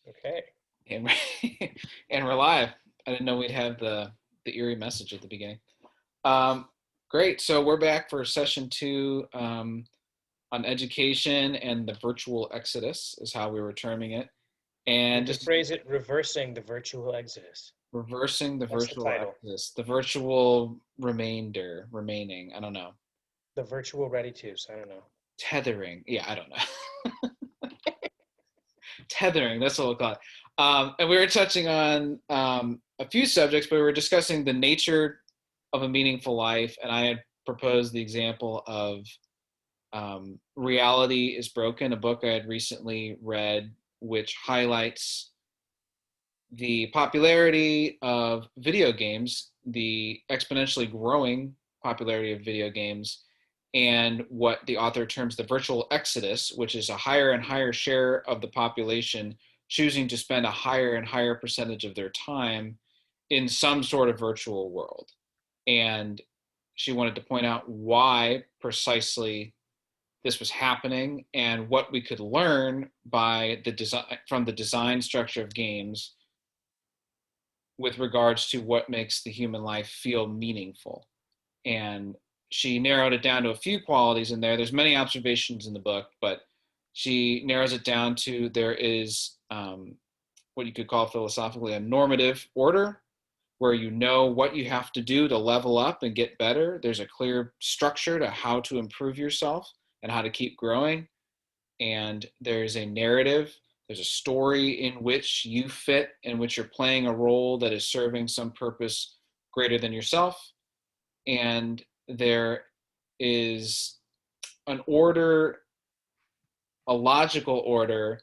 Okay. And and we're live. I didn't know we'd have the eerie message at the beginning. Um, Great. So we're back for session two on education and the virtual exodus is how we were terming it, You and could just phrase it reversing the virtual exodus. reversing the That's the virtual title. exodus, the virtual remaining. I don't know. The virtual ready to. I don't know. Tethering. Yeah, I don't know. Tethering. That's what we'll call it. And we were touching on a few subjects, but we were discussing the nature of a meaningful life, and I had proposed the example of Reality is Broken, a book I had recently read, which highlights the popularity of video games, the exponentially growing popularity of video games, and what the author terms the virtual exodus, which is a higher and higher share of the population choosing to spend a higher and higher percentage of their time in some sort of virtual world. And she wanted to point out why precisely this was happening and what we could learn by the design from the design structure of games with regards to what makes the human life feel meaningful. And she narrowed it down to a few qualities in there. There's many observations in the book, but she narrows it down to there is what you could call philosophically a normative order, where you know what you have to do to level up and get better. There's a clear structure to how to improve yourself and how to keep growing. And there's a narrative, there's a story in which you fit, in which you're playing a role that is serving some purpose greater than yourself. And there is an order, a logical order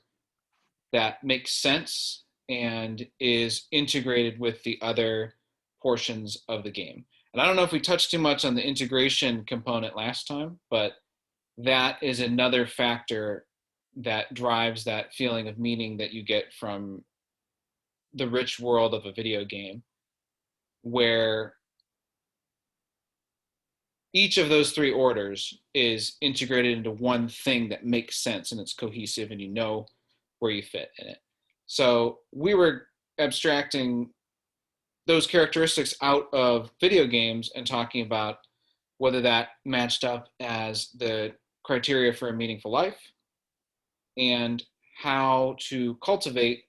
that makes sense and is integrated with the other portions of the game. And I don't know if we touched too much on the integration component last time, but that is another factor that drives that feeling of meaning that you get from the rich world of a video game, where each of those three orders is integrated into one thing that makes sense and it's cohesive and you know where you fit in it. So we were abstracting those characteristics out of video games and talking about whether that matched up as the criteria for a meaningful life and how to cultivate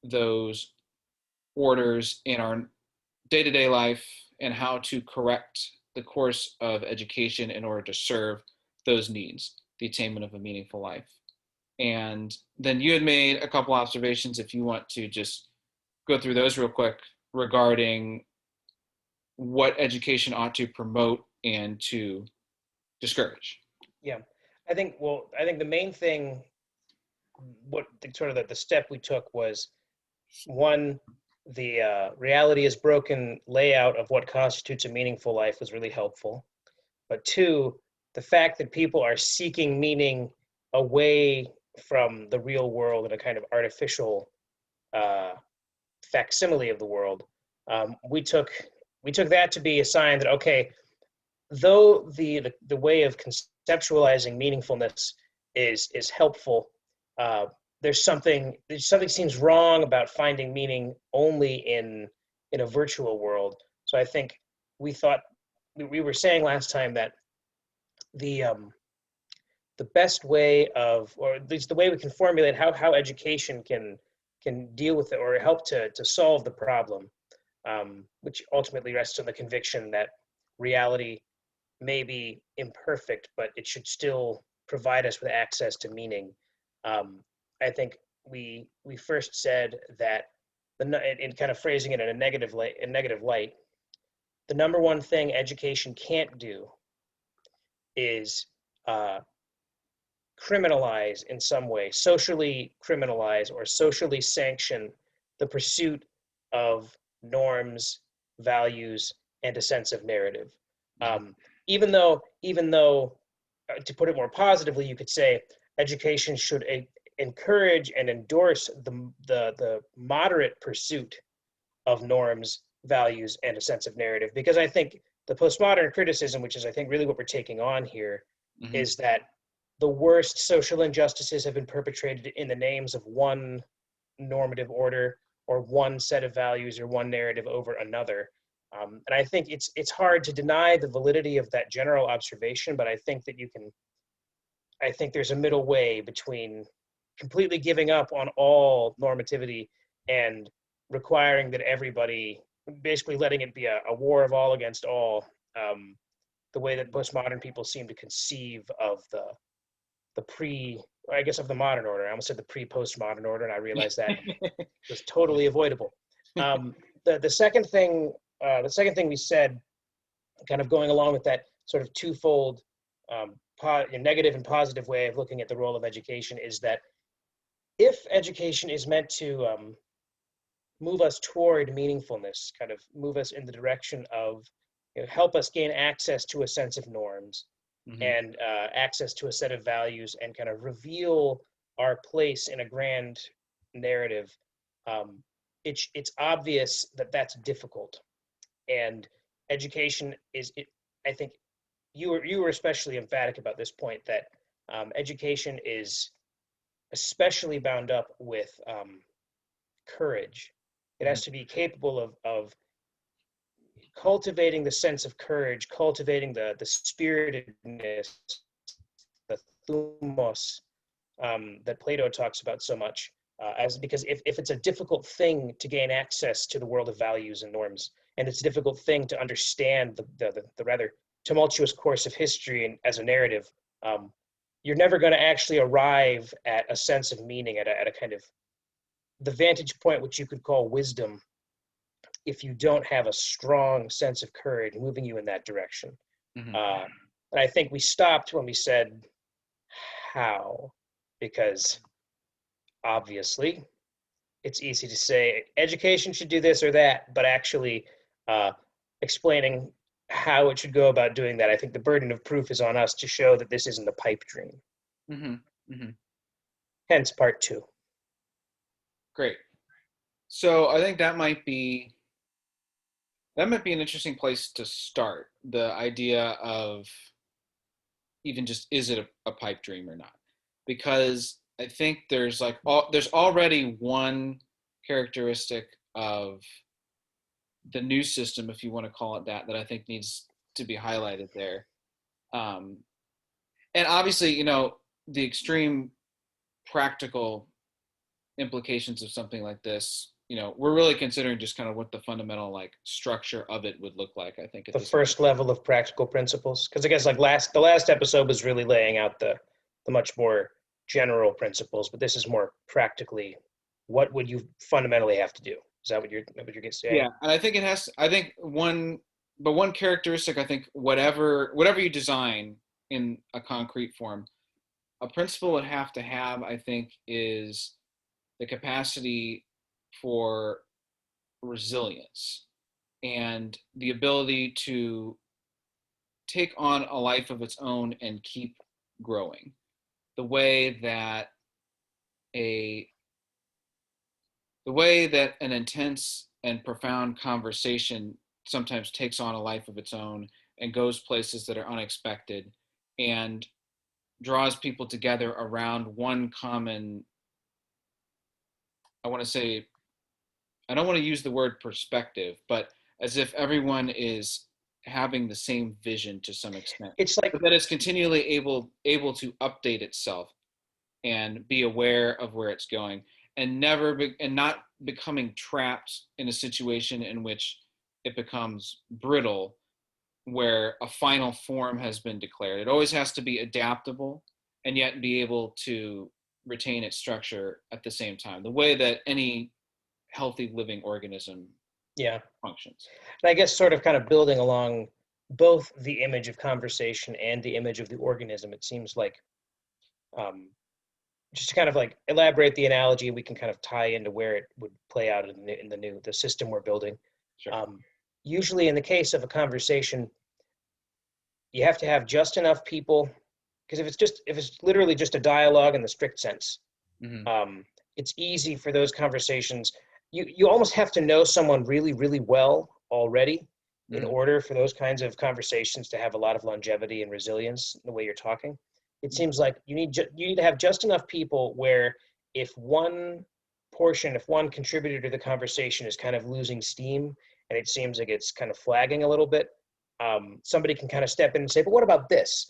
those orders in our day-to-day life and how to correct the course of education in order to serve those needs, the attainment of a meaningful life. And then you had made a couple observations if you want to just go through those real quick regarding what education ought to promote and to discourage. Yeah. I think the main thing, the step we took was one, the reality is broken layout of what constitutes a meaningful life was really helpful. But two, the fact that people are seeking meaning away from the real world in a kind of artificial uh, facsimile of the world, we took that to be a sign that okay, though the way of conceptualizing meaningfulness is helpful, uh, there's something seems wrong about finding meaning only in a virtual world. So I think we thought we were saying last time that the the best way of, or at least the way we can formulate how education can deal with it or help to solve the problem, which ultimately rests on the conviction that reality may be imperfect, but it should still provide us with access to meaning. Um, I think we first said that in kind of phrasing it in a negative light, the number one thing education can't do is uh, criminalize in some way, socially criminalize or socially sanction the pursuit of norms, values, and a sense of narrative. Um, even though, to put it more positively, you could say education should encourage and endorse the moderate pursuit of norms, values, and a sense of narrative. Because I think the postmodern criticism, which is I think really what we're taking on here, Mm-hmm. is that the worst social injustices have been perpetrated in the names of one normative order or one set of values or one narrative over another. And I think it's hard to deny the validity of that general observation, but I think that I think there's a middle way between completely giving up on all normativity and requiring that everybody, basically letting it be a war of all against all, the way that postmodern people seem to conceive of the I guess of the modern order. I almost said the pre-postmodern order, and I realized that was totally avoidable. Um, the second thing, the second thing we said, kind of going along with that sort of twofold negative and positive way of looking at the role of education, is that if education is meant to move us toward meaningfulness, kind of move us in the direction of, help us gain access to a sense of norms Mm-hmm. and access to a set of values and kind of reveal our place in a grand narrative, it's obvious that that's difficult. And education is, I think you were especially emphatic about this point, that education is especially bound up with courage. It Mm-hmm. has to be capable of cultivating the sense of courage, cultivating the spiritedness, the thumos, that Plato talks about so much. As because if it's a difficult thing to gain access to the world of values and norms, and it's a difficult thing to understand the rather tumultuous course of history and as a narrative, you're never going to actually arrive at a sense of meaning, at a kind of the vantage point which you could call wisdom, if you don't have a strong sense of courage moving you in that direction. Mm-hmm. And I think we stopped when we said how, because obviously it's easy to say education should do this or that, but actually uh, explaining how it should go about doing that, I think the burden of proof is on us to show that this isn't a pipe dream. Mm-hmm. Mm-hmm. Hence part two. Great. So I think that might be an interesting place to start. The idea of even just, is it a pipe dream or not? Because I think there's already one characteristic of the new system, if you want to call it that, that I think needs to be highlighted there. Um, and obviously, the extreme practical implications of something like this, we're really considering just kind of what the fundamental like structure of it would look like, I think, at The this point. first level of practical principles, because I guess like the last episode was really laying out the much more general principles, but this is more practically what would you fundamentally have to do. Is that what you're saying? Yeah, and I think I think one characteristic, I think whatever you design in a concrete form, a principle would have to have, I think, is the capacity for resilience and the ability to take on a life of its own and keep growing. The way that a the way that an intense and profound conversation sometimes takes on a life of its own and goes places that are unexpected and draws people together around one common, I want to say, I don't want to use the word perspective, but as if everyone is having the same vision to some extent, It's like, but that it's continually able to update itself and be aware of where it's going, and not becoming trapped in a situation in which it becomes brittle, where a final form has been declared. It always has to be adaptable and yet be able to retain its structure at the same time, the way that any healthy living organism yeah. functions. And I guess sort of kind of building along both the image of conversation and the image of the organism, it seems like, um, just to kind of like elaborate the analogy, we can kind of tie into where it would play out in the system we're building. Sure. Usually in the case of a conversation, you have to have just enough people, because if it's literally just a dialogue in the strict sense, Mm-hmm. it's easy for those conversations. You almost have to know someone really, really well already in Mm-hmm. order for those kinds of conversations to have a lot of longevity and resilience in the way you're talking. It seems like you need to have just enough people where if one portion, if one contributor to the conversation is kind of losing steam and it seems like it's kind of flagging a little bit, somebody can kind of step in and say, but what about this?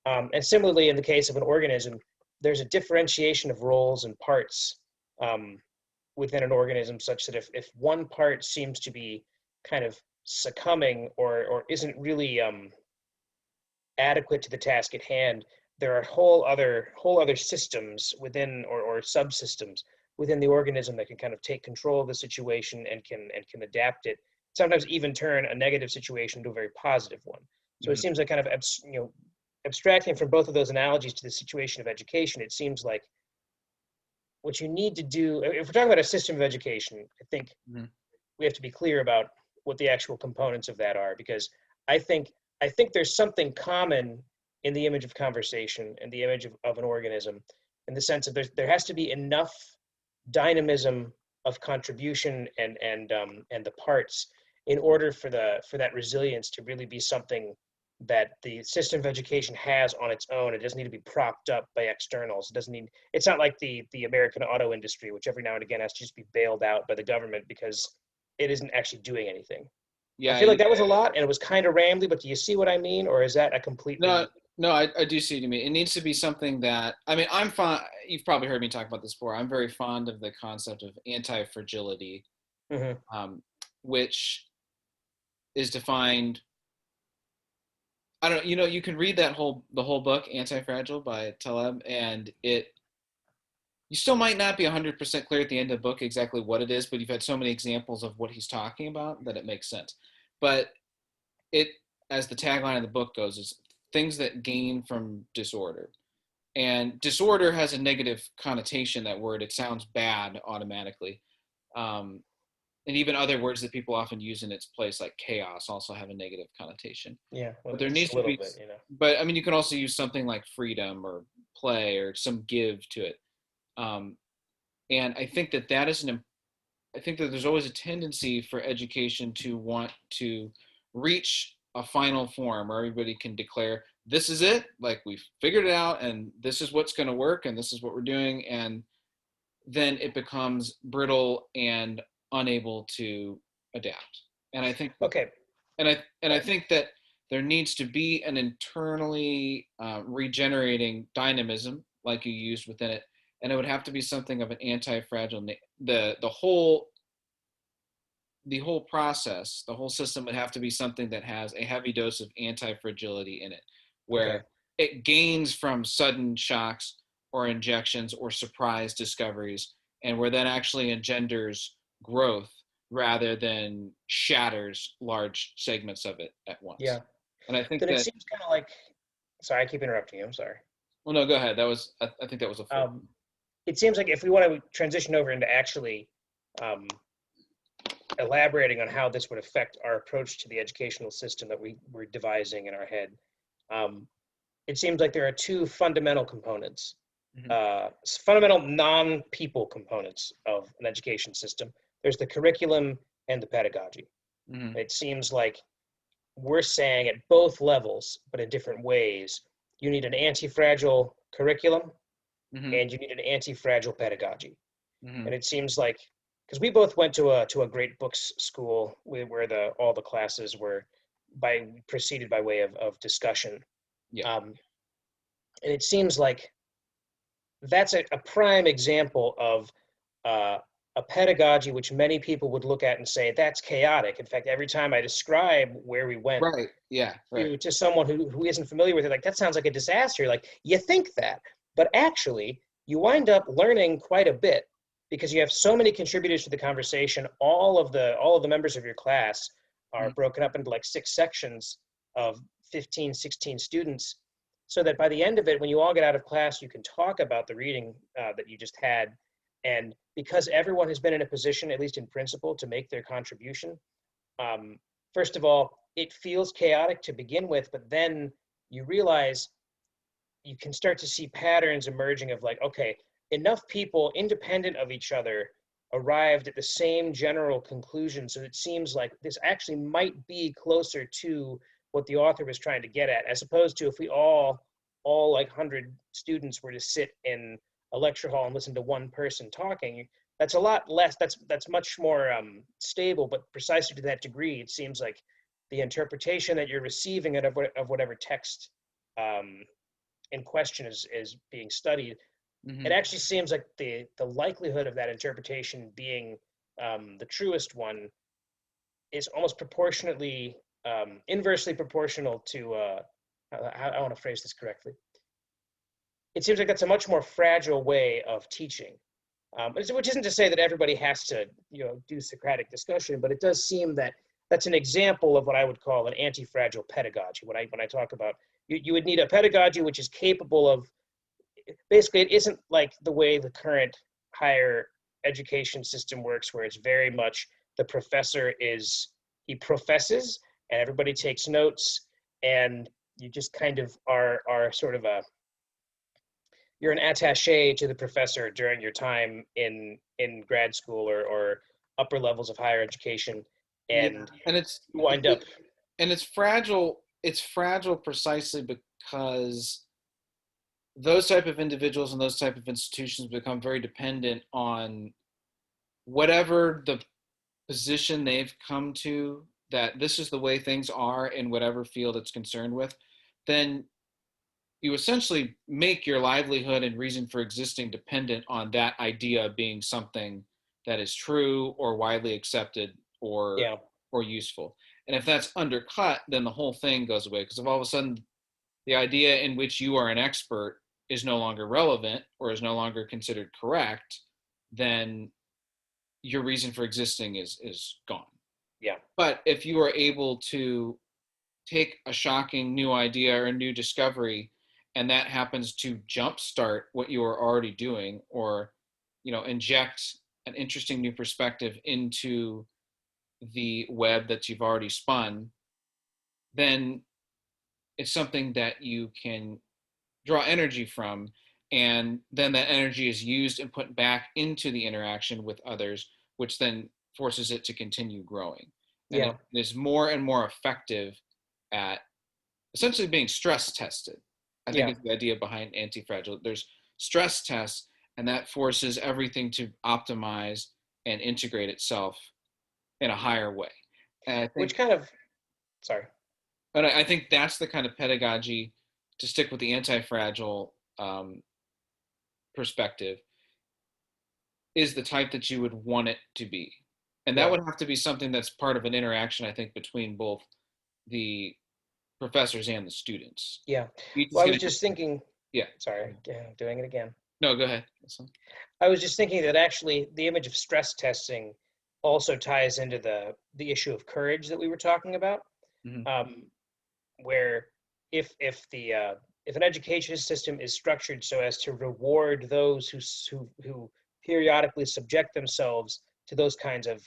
And similarly, in the case of an organism, there's a differentiation of roles and parts within an organism such that if one part seems to be kind of succumbing or isn't really adequate to the task at hand, there are whole other systems within or subsystems within the organism that can kind of take control of the situation and can adapt it. Sometimes even turn a negative situation into a very positive one. So it Mhm. seems like kind of abstracting from both of those analogies to the situation of education, it seems like what you need to do, if we're talking about a system of education, I think Mhm. we have to be clear about what the actual components of that are, because I think I think there's something common in the image of conversation and the image of an organism, in the sense of there has to be enough dynamism of contribution and the parts in order for that resilience to really be something that the system of education has on its own. It doesn't need to be propped up by externals. It doesn't need. It's not like the American auto industry, which every now and again has to just be bailed out by the government because it isn't actually doing anything. I Yeah, feel like that was a lot and it was kind of rambly, but do you see what I mean? Or is that a no, completely. no, I do see what you mean. It needs to be something that, I mean, I'm fond, you've probably heard me talk about this before. I'm very fond of the concept of anti-fragility, Mhm. um, which is defined, I don't know, you can read the whole book, Antifragile by Taleb, and you still might not be 100% clear at the end of the book exactly what it is, but you've had so many examples of what he's talking about that it makes sense. But it, as the tagline of the book goes, is things that gain from disorder. And disorder has a negative connotation, that word. It sounds bad automatically. Um, and even other words that people often use in its place, like chaos, also have a negative connotation. Yeah, well, But there just needs a to little be, bit. but I mean, you can also use something like freedom or play or some give to it. Um, and I think that that is I think that there's always a tendency for education to want to reach a final form where everybody can declare, this is it, like we've figured it out, and this is what's going to work, and this is what we're doing. And then it becomes brittle and unable to adapt. And I think that, Okay. I think that there needs to be an internally regenerating dynamism, like you used within it, and it would have to be something of an anti-fragile. The whole process, the whole system would have to be something that has a heavy dose of anti-fragility in it, Okay. where it gains from sudden shocks or injections or surprise discoveries, and where that actually engenders growth rather than shatters large segments of it at once. Yeah. And I think Then it that, seems kind of like. Sorry, I keep interrupting you. I'm sorry. well, no, go ahead. I think that was a full. Um, it seems like if we want to transition over into actually um, elaborating on how this would affect our approach to the educational system that we're devising in our head, um, it seems like there are two fundamental components, Mhm. fundamental non-people components of an education system. There's the curriculum and the pedagogy. Mhm. It seems like we're saying at both levels, but in different ways, you need an anti-fragile curriculum Mhm. and you need an anti-fragile pedagogy. Mhm. And it seems like, because we both went to a great books school where all the classes were preceded by way of discussion, Yeah. um, and it seems like that's a prime example of uh, a pedagogy which many people would look at and say that's chaotic. In fact, every time I describe where we went Right. Yeah. Right. to someone who isn't familiar with it, like that sounds like a disaster. Like you think that, but actually you wind up learning quite a bit because you have so many contributors to the conversation. All of the members of your class are Mhm. broken up into like 6 sections of 15, 16 students, so that by the end of it, when you all get out of class, you can talk about the reading that you just had. And because everyone has been in a position, at least in principle, to make their contribution, um, first of all, it feels chaotic to begin with, but then you realize you can start to see patterns emerging of like, okay, enough people independent of each other arrived at the same general conclusion. So it seems like this actually might be closer to what the author was trying to get at, as opposed to if we all like 100 students were to sit in a lecture hall and listen to one person talking, that's a lot less. That's much more stable, but precisely to that degree, it seems like the interpretation that you're receiving of whatever text um, in question is being studied, it Hmm. actually seems like the likelihood of that interpretation being the truest one is almost proportionately inversely proportional to I want to phrase this correctly. It seems like that's a much more fragile way of teaching. Which isn't to say that everybody has to, do Socratic discussion, but it does seem that that's an example of what I would call an anti-fragile pedagogy. When I talk about you would need a pedagogy which is capable of basically it isn't like the way the current higher education system works, where it's very much the professor is he professes and everybody takes notes and you just kind of are sort of a you're an attaché to the professor during your time in grad school or upper levels of higher education, Yeah, and and it's you wind up and it's fragile. It's fragile precisely because those type of individuals and those type of institutions become very dependent on whatever the position they've come to, that this is the way things are in whatever field it's concerned with. Then you essentially make your livelihood and reason for existing dependent on that idea being something that is true or widely accepted yeah or useful. And if that's undercut, then the whole thing goes away, because if all of a sudden the idea in which you are an expert is no longer relevant or is no longer considered correct, then your reason for existing is gone. yeah But if you are able to take a shocking new idea or a new discovery, and that happens to jumpstart what you are already doing, or inject an interesting new perspective into the web that you've already spun, then it's something that you can draw energy from, and then that energy is used and put back into the interaction with others, which then forces it to continue growing, and yeah it is more and more effective at essentially being stress tested. I think yeah it's the idea behind anti-fragile. There's stress tests, and that forces everything to optimize and integrate itself in a higher way. And I which think, kind of sorry but I think that's the kind of pedagogy, to stick with the anti-fragile perspective, is the type that you would want it to be. And that yeah would have to be something that's part of an interaction, I think, between both the professors and the students. yeah Each is well I going was to, just thinking yeah. sorry yeah, doing it again. No, go ahead. I was just thinking that actually the image of stress testing also ties into the issue of courage that we were talking about, Mm-hmm. um, where if an education system is structured so as to reward those who periodically subject themselves to those kinds of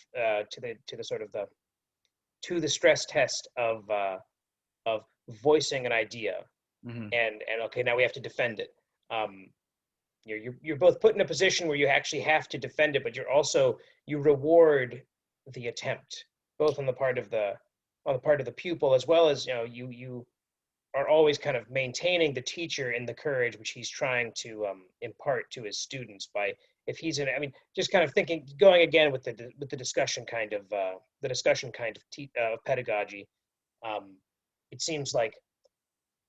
to the sort of the stress test of voicing an idea, Mm-hmm. and okay, now we have to defend it. Um, you're both put in a position where you actually have to defend it, but you reward the attempt, both on the part of the pupil, as well as you are always kind of maintaining the teacher in the courage which he's trying to impart to his students by if he's in. I mean, just kind of thinking, going again with the discussion kind of pedagogy. Um, it seems like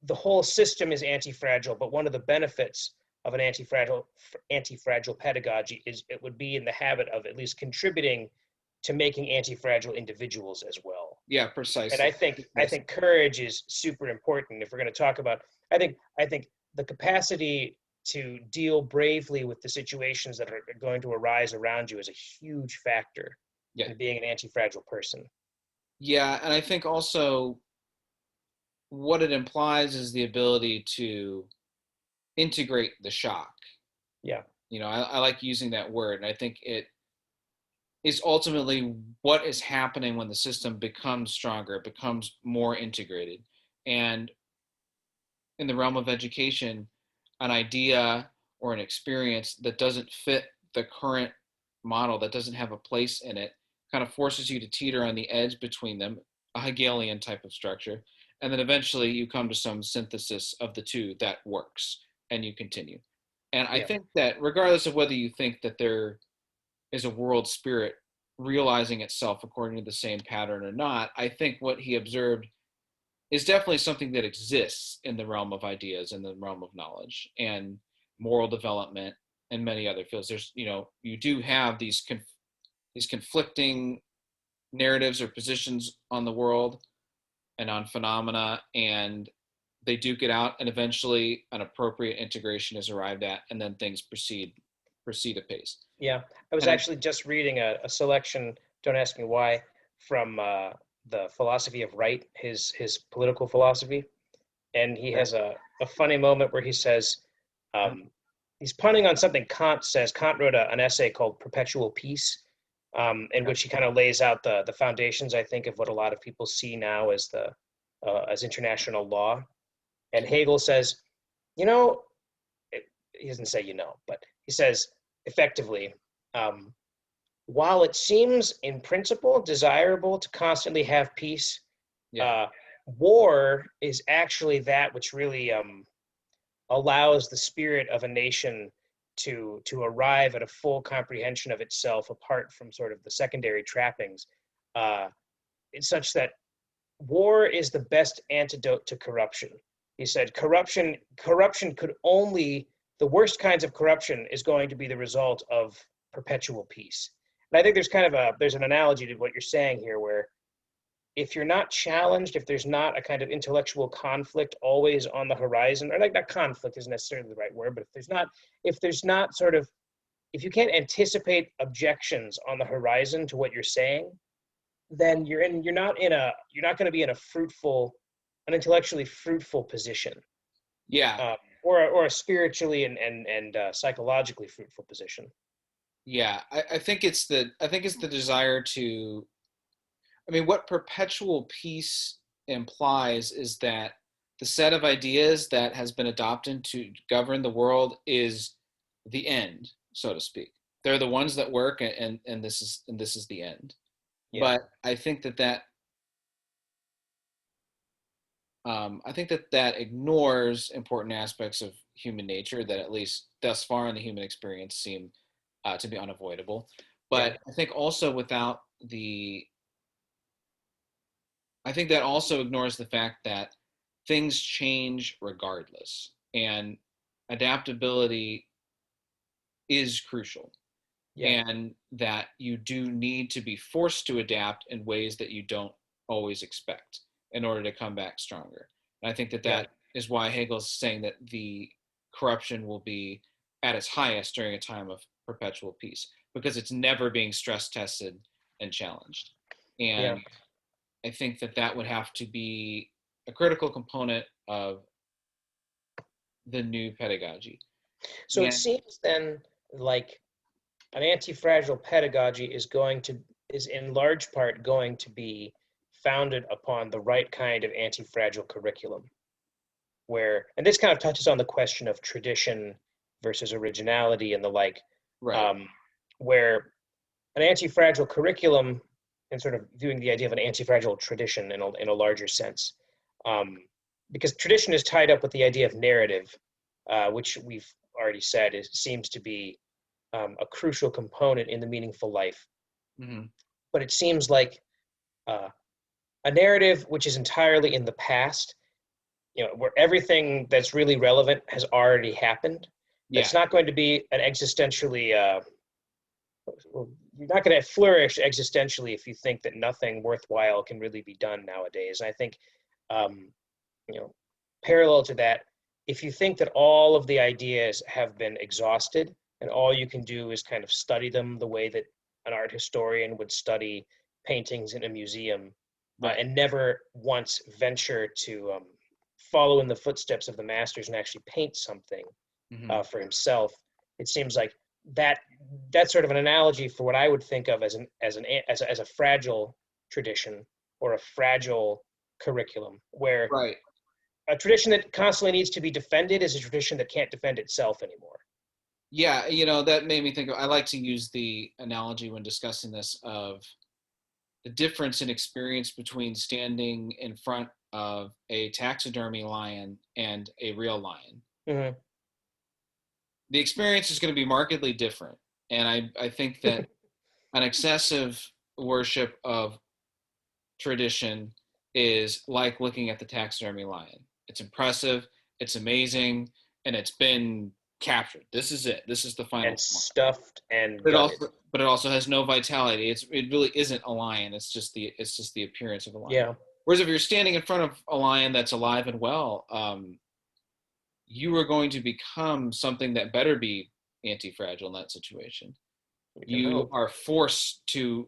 the whole system is anti-fragile, but one of the benefits of an anti-fragile pedagogy is it would be in the habit of at least contributing to making anti-fragile individuals as well. Yeah, And precisely. I think courage is super important if we're going to talk about. I think the capacity to deal bravely with the situations that are going to arise around you is a huge factor Yeah. in being an anti-fragile person. Yeah, and I think also what it implies is the ability to integrate the shock. Yeah, I like using that word, and I think it is ultimately what is happening when the system becomes stronger, it becomes more integrated. And in the realm of education, an idea or an experience that doesn't fit the current model, that doesn't have a place in it, kind of forces you to teeter on the edge between them, a Hegelian type of structure. And then eventually you come to some synthesis of the two that works, and you continue. And I yeah, think that regardless of whether you think that they're is a world spirit realizing itself according to the same pattern or not. I think what he observed is definitely something that exists in the realm of ideas, in the realm of knowledge and moral development and many other fields. There's, you do have these conflicting narratives or positions on the world and on phenomena, and they duke it out, and eventually an appropriate integration is arrived at, and then things proceed apace. Yeah, I was And I, actually just reading a selection, don't ask me why, from the philosophy of right, his political philosophy. And he has a funny moment where he says, um, he's punning on something Kant says. Kant wrote an essay called Perpetual Peace, in which he kind of lays out the foundations, I think, of what a lot of people see now as as international law. And Hegel says, you know, he doesn't say but he says effectively, um, while it seems in principle desirable to constantly have peace, yeah, uh, war is actually that which really allows the spirit of a nation to arrive at a full comprehension of itself apart from sort of the secondary trappings. It's such that war is the best antidote to corruption. He said corruption could only, the worst kinds of corruption is going to be the result of perpetual peace. And I think there's an analogy to what you're saying here, where if you're not challenged, if there's not a kind of intellectual conflict always on the horizon, or like, not conflict isn't necessarily the right word, but if there's not sort of, if you can't anticipate objections on the horizon to what you're saying, then you're not going to be in an intellectually fruitful position, yeah, or a spiritually and psychologically fruitful position. yeah. I think it's the desire to. I mean, what perpetual peace implies is that the set of ideas that has been adopted to govern the world is the end, so to speak. They're the ones that work, and this is the end. Yeah, But I think that ignores important aspects of human nature that, at least thus far in the human experience, seem to be unavoidable. yeah, But the I think that also ignores the fact that things change regardless, and adaptability is crucial, yeah, and that you do need to be forced to adapt in ways that you don't always expect in order to come back stronger. And I think that yeah. that is why Hegel's saying that the corruption will be at its highest during a time of perpetual peace, because it's never being stress tested and challenged. Yeah. And I think that that would have to be a critical component of the new pedagogy. So it And seems then like an anti-fragile pedagogy is in large part going to be founded upon the right kind of anti-fragile curriculum, where, and this kind of touches on the question of tradition versus originality and the like, right, um, where an anti-fragile curriculum, and sort of viewing the idea of an anti-fragile tradition in a larger sense, um, because tradition is tied up with the idea of narrative, which we've already said seems to be a crucial component in the meaningful life. mm-hmm. But it seems like uh, a narrative which is entirely in the past, where everything that's really relevant has already happened. Yeah, That's not going to be an existentially, well, you're not going to flourish existentially if you think that nothing worthwhile can really be done nowadays. And I think, um, you know, parallel to that, if you think that all of the ideas have been exhausted and all you can do is kind of study them the way that an art historian would study paintings in a museum, right. and never once venture to follow in the footsteps of the masters and actually paint something Mm-hmm. for himself, it seems like that that's sort of an analogy for what I would think of as a fragile tradition, or a fragile curriculum, where Right. a tradition that constantly needs to be defended is a tradition that can't defend itself anymore. Yeah, that made me think of, I like to use the analogy when discussing this of the difference in experience between standing in front of a taxidermy lion and a real lion. Mm-hmm. The experience is going to be markedly different. And I think that an excessive worship of tradition is like looking at the taxidermy lion. It's impressive, it's amazing, and it's been captured. This is it. This is the final And form. stuffed and But gutted. it also has no vitality. It really isn't a lion. It's just the appearance of a lion. Yeah, Whereas if you're standing in front of a lion that's alive and well, you are going to become something that better be anti-fragile in that situation. we can You hope. are forced to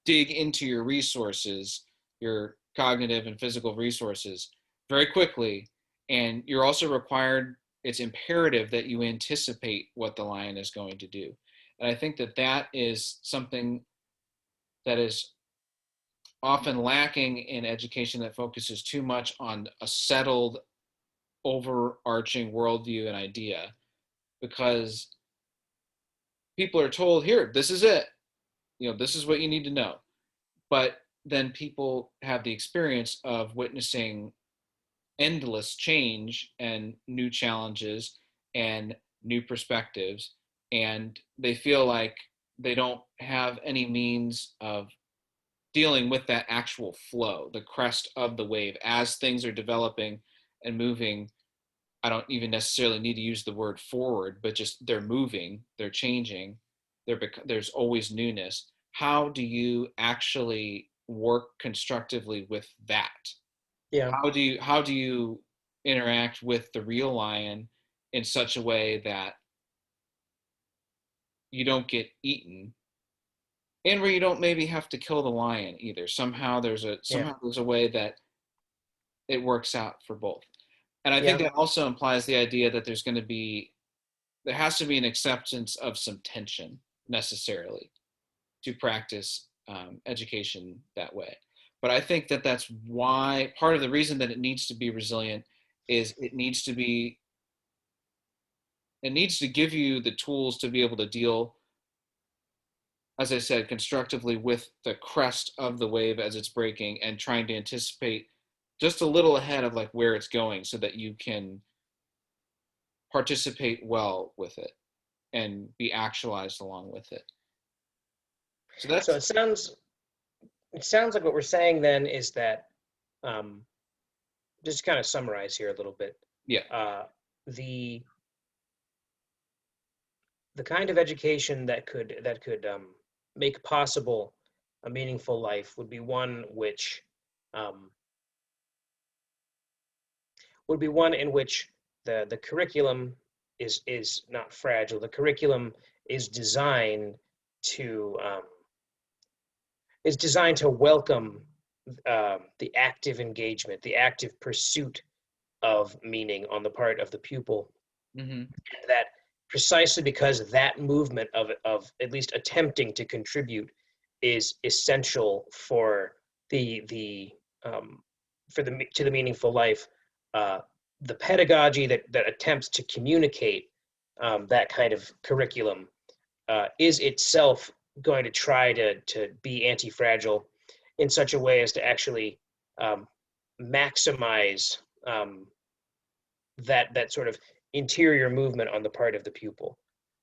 dig into your resources, your cognitive and physical resources, very quickly. And you're also required, it's imperative that you anticipate what the lion is going to do. And I think that that is something that is often lacking in education that focuses too much on a settled, overarching worldview and idea, because people are told, here, this is it. This is what you need to know. But then people have the experience of witnessing endless change and new challenges and new perspectives, and they feel like they don't have any means of dealing with that actual flow, the crest of the wave as things are developing and moving. I don't even necessarily need to use the word forward, but just they're moving, they're changing, there's always newness. How do you actually work constructively with that? Yeah, How do you interact with the real lion in such a way that you don't get eaten, and where you don't maybe have to kill the lion either? yeah, Somehow there's a way that it works out for both. And I think yeah, that also implies the idea that there has to be an acceptance of some tension necessarily to practice education that way. But I think that that's why part of the reason that it needs to be resilient is it needs to give you the tools to be able to deal, as I said, constructively with the crest of the wave as it's breaking, and trying to anticipate just a little ahead of like where it's going so that you can participate well with it and be actualized along with it. So so that's it sounds like what we're saying then is that, um, just kind of summarize here a little bit. yeah. uh, the the kind of education that could make possible a meaningful life would be one which, um, would be one in which the curriculum is not fragile. The curriculum is designed to um, is designed to welcome the active engagement, the active pursuit of meaning on the part of the pupil. Mm-hmm. That precisely because that movement of at least attempting to contribute is essential for the for the to the meaningful life. Uh, the pedagogy that attempts to communicate that kind of curriculum is itself going to try to be anti-fragile in such a way as to actually um, maximize that sort of interior movement on the part of the pupil.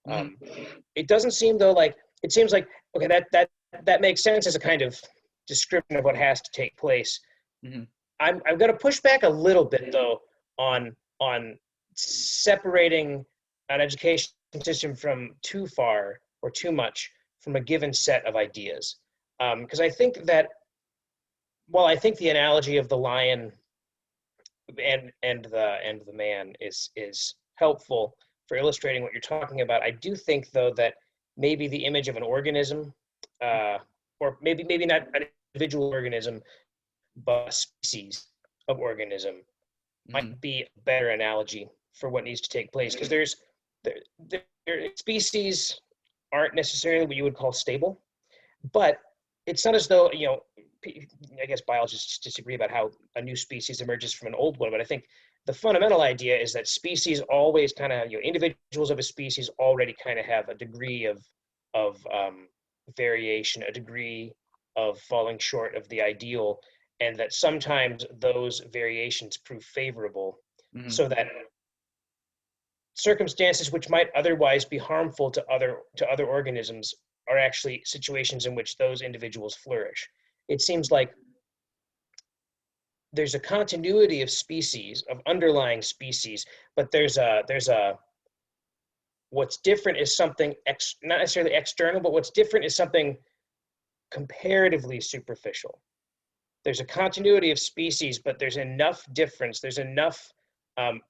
Um, Mm-hmm. it doesn't seem though like it seems like okay that makes sense as a kind of description of what has to take place. Mm-hmm. I'm going to push back a little bit though on separating an education system from too far or too much from a given set of ideas, because I think that while I think the analogy of the lion and the man is helpful for illustrating what you're talking about. I do think though that maybe the image of an organism, uh, or maybe not an individual organism, but a species of organism Mm-hmm. might be a better analogy for what needs to take place because there, species aren't necessarily what you would call stable, but it's not as though, I guess biologists disagree about how a new species emerges from an old one, but I think the fundamental idea is that species always kind of, individuals of a species already kind of have a degree of variation, a degree of falling short of the ideal, and that sometimes those variations prove favorable, Mm-hmm. so that circumstances which might otherwise be harmful to other organisms are actually situations in which those individuals flourish. It seems like there's a continuity of species, of underlying species, but there's a what's different is something not necessarily external, but what's different is something comparatively superficial. There's a continuity of species, but there's enough difference, there's enough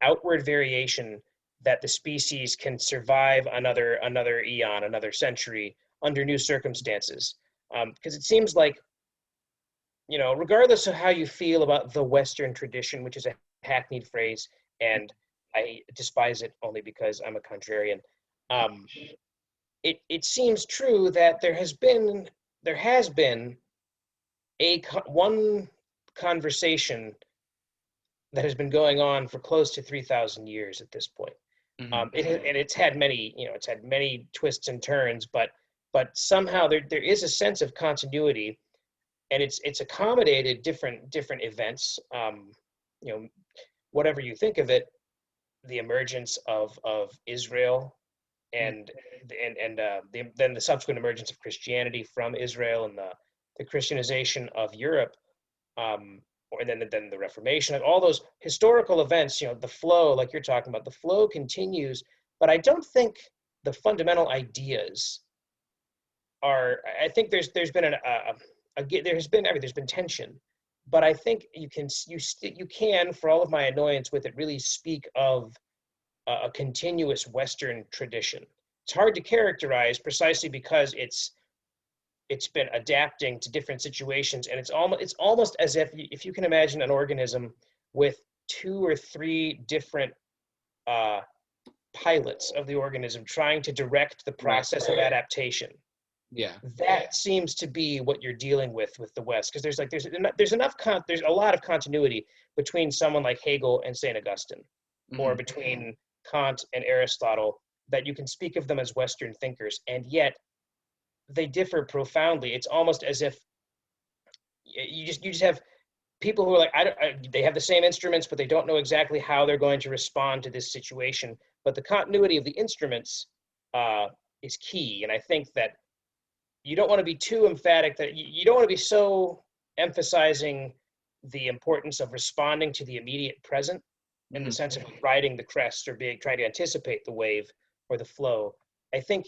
outward variation that the species can survive another eon, another century under new circumstances. Because it seems like, regardless of how you feel about the Western tradition, which is a hackneyed phrase, and I despise it only because I'm a contrarian. Um, it seems true that there has been one conversation that has been going on for close to 3,000 years at this point. Mm-hmm. And it's had many twists and turns, but somehow there is a sense of continuity, and it's accommodated different events. You know, whatever you think of it, the emergence of Israel and then the subsequent emergence of Christianity from Israel and the Christianization of Europe, and then the Reformation, and all those historical events. The flow, like you're talking about, the flow continues, but I don't think the fundamental ideas are. I think there's been there's been tension, but I think you can, for all of my annoyance with it, really speak of a continuous Western tradition. It's hard to characterize precisely because it's been adapting to different situations, and it's almost as if you can imagine an organism with two or three different uh, pilots of the organism trying to direct the Right. process of adaptation. Yeah. That seems to be what you're dealing with the West, because there's a lot of continuity between someone like Hegel and Saint Augustine, or Mm-hmm. between Kant and Aristotle, that you can speak of them as Western thinkers, and yet they differ profoundly. It's almost as if you just have people who are like, they have the same instruments, but they don't know exactly how they're going to respond to this situation. But the continuity of the instruments uh, is key, and I think that you don't want to be too emphatic, that you don't want to be so emphasizing the importance of responding to the immediate present, in the Mm-hmm. sense of riding the crest or trying to anticipate the wave or the flow. I think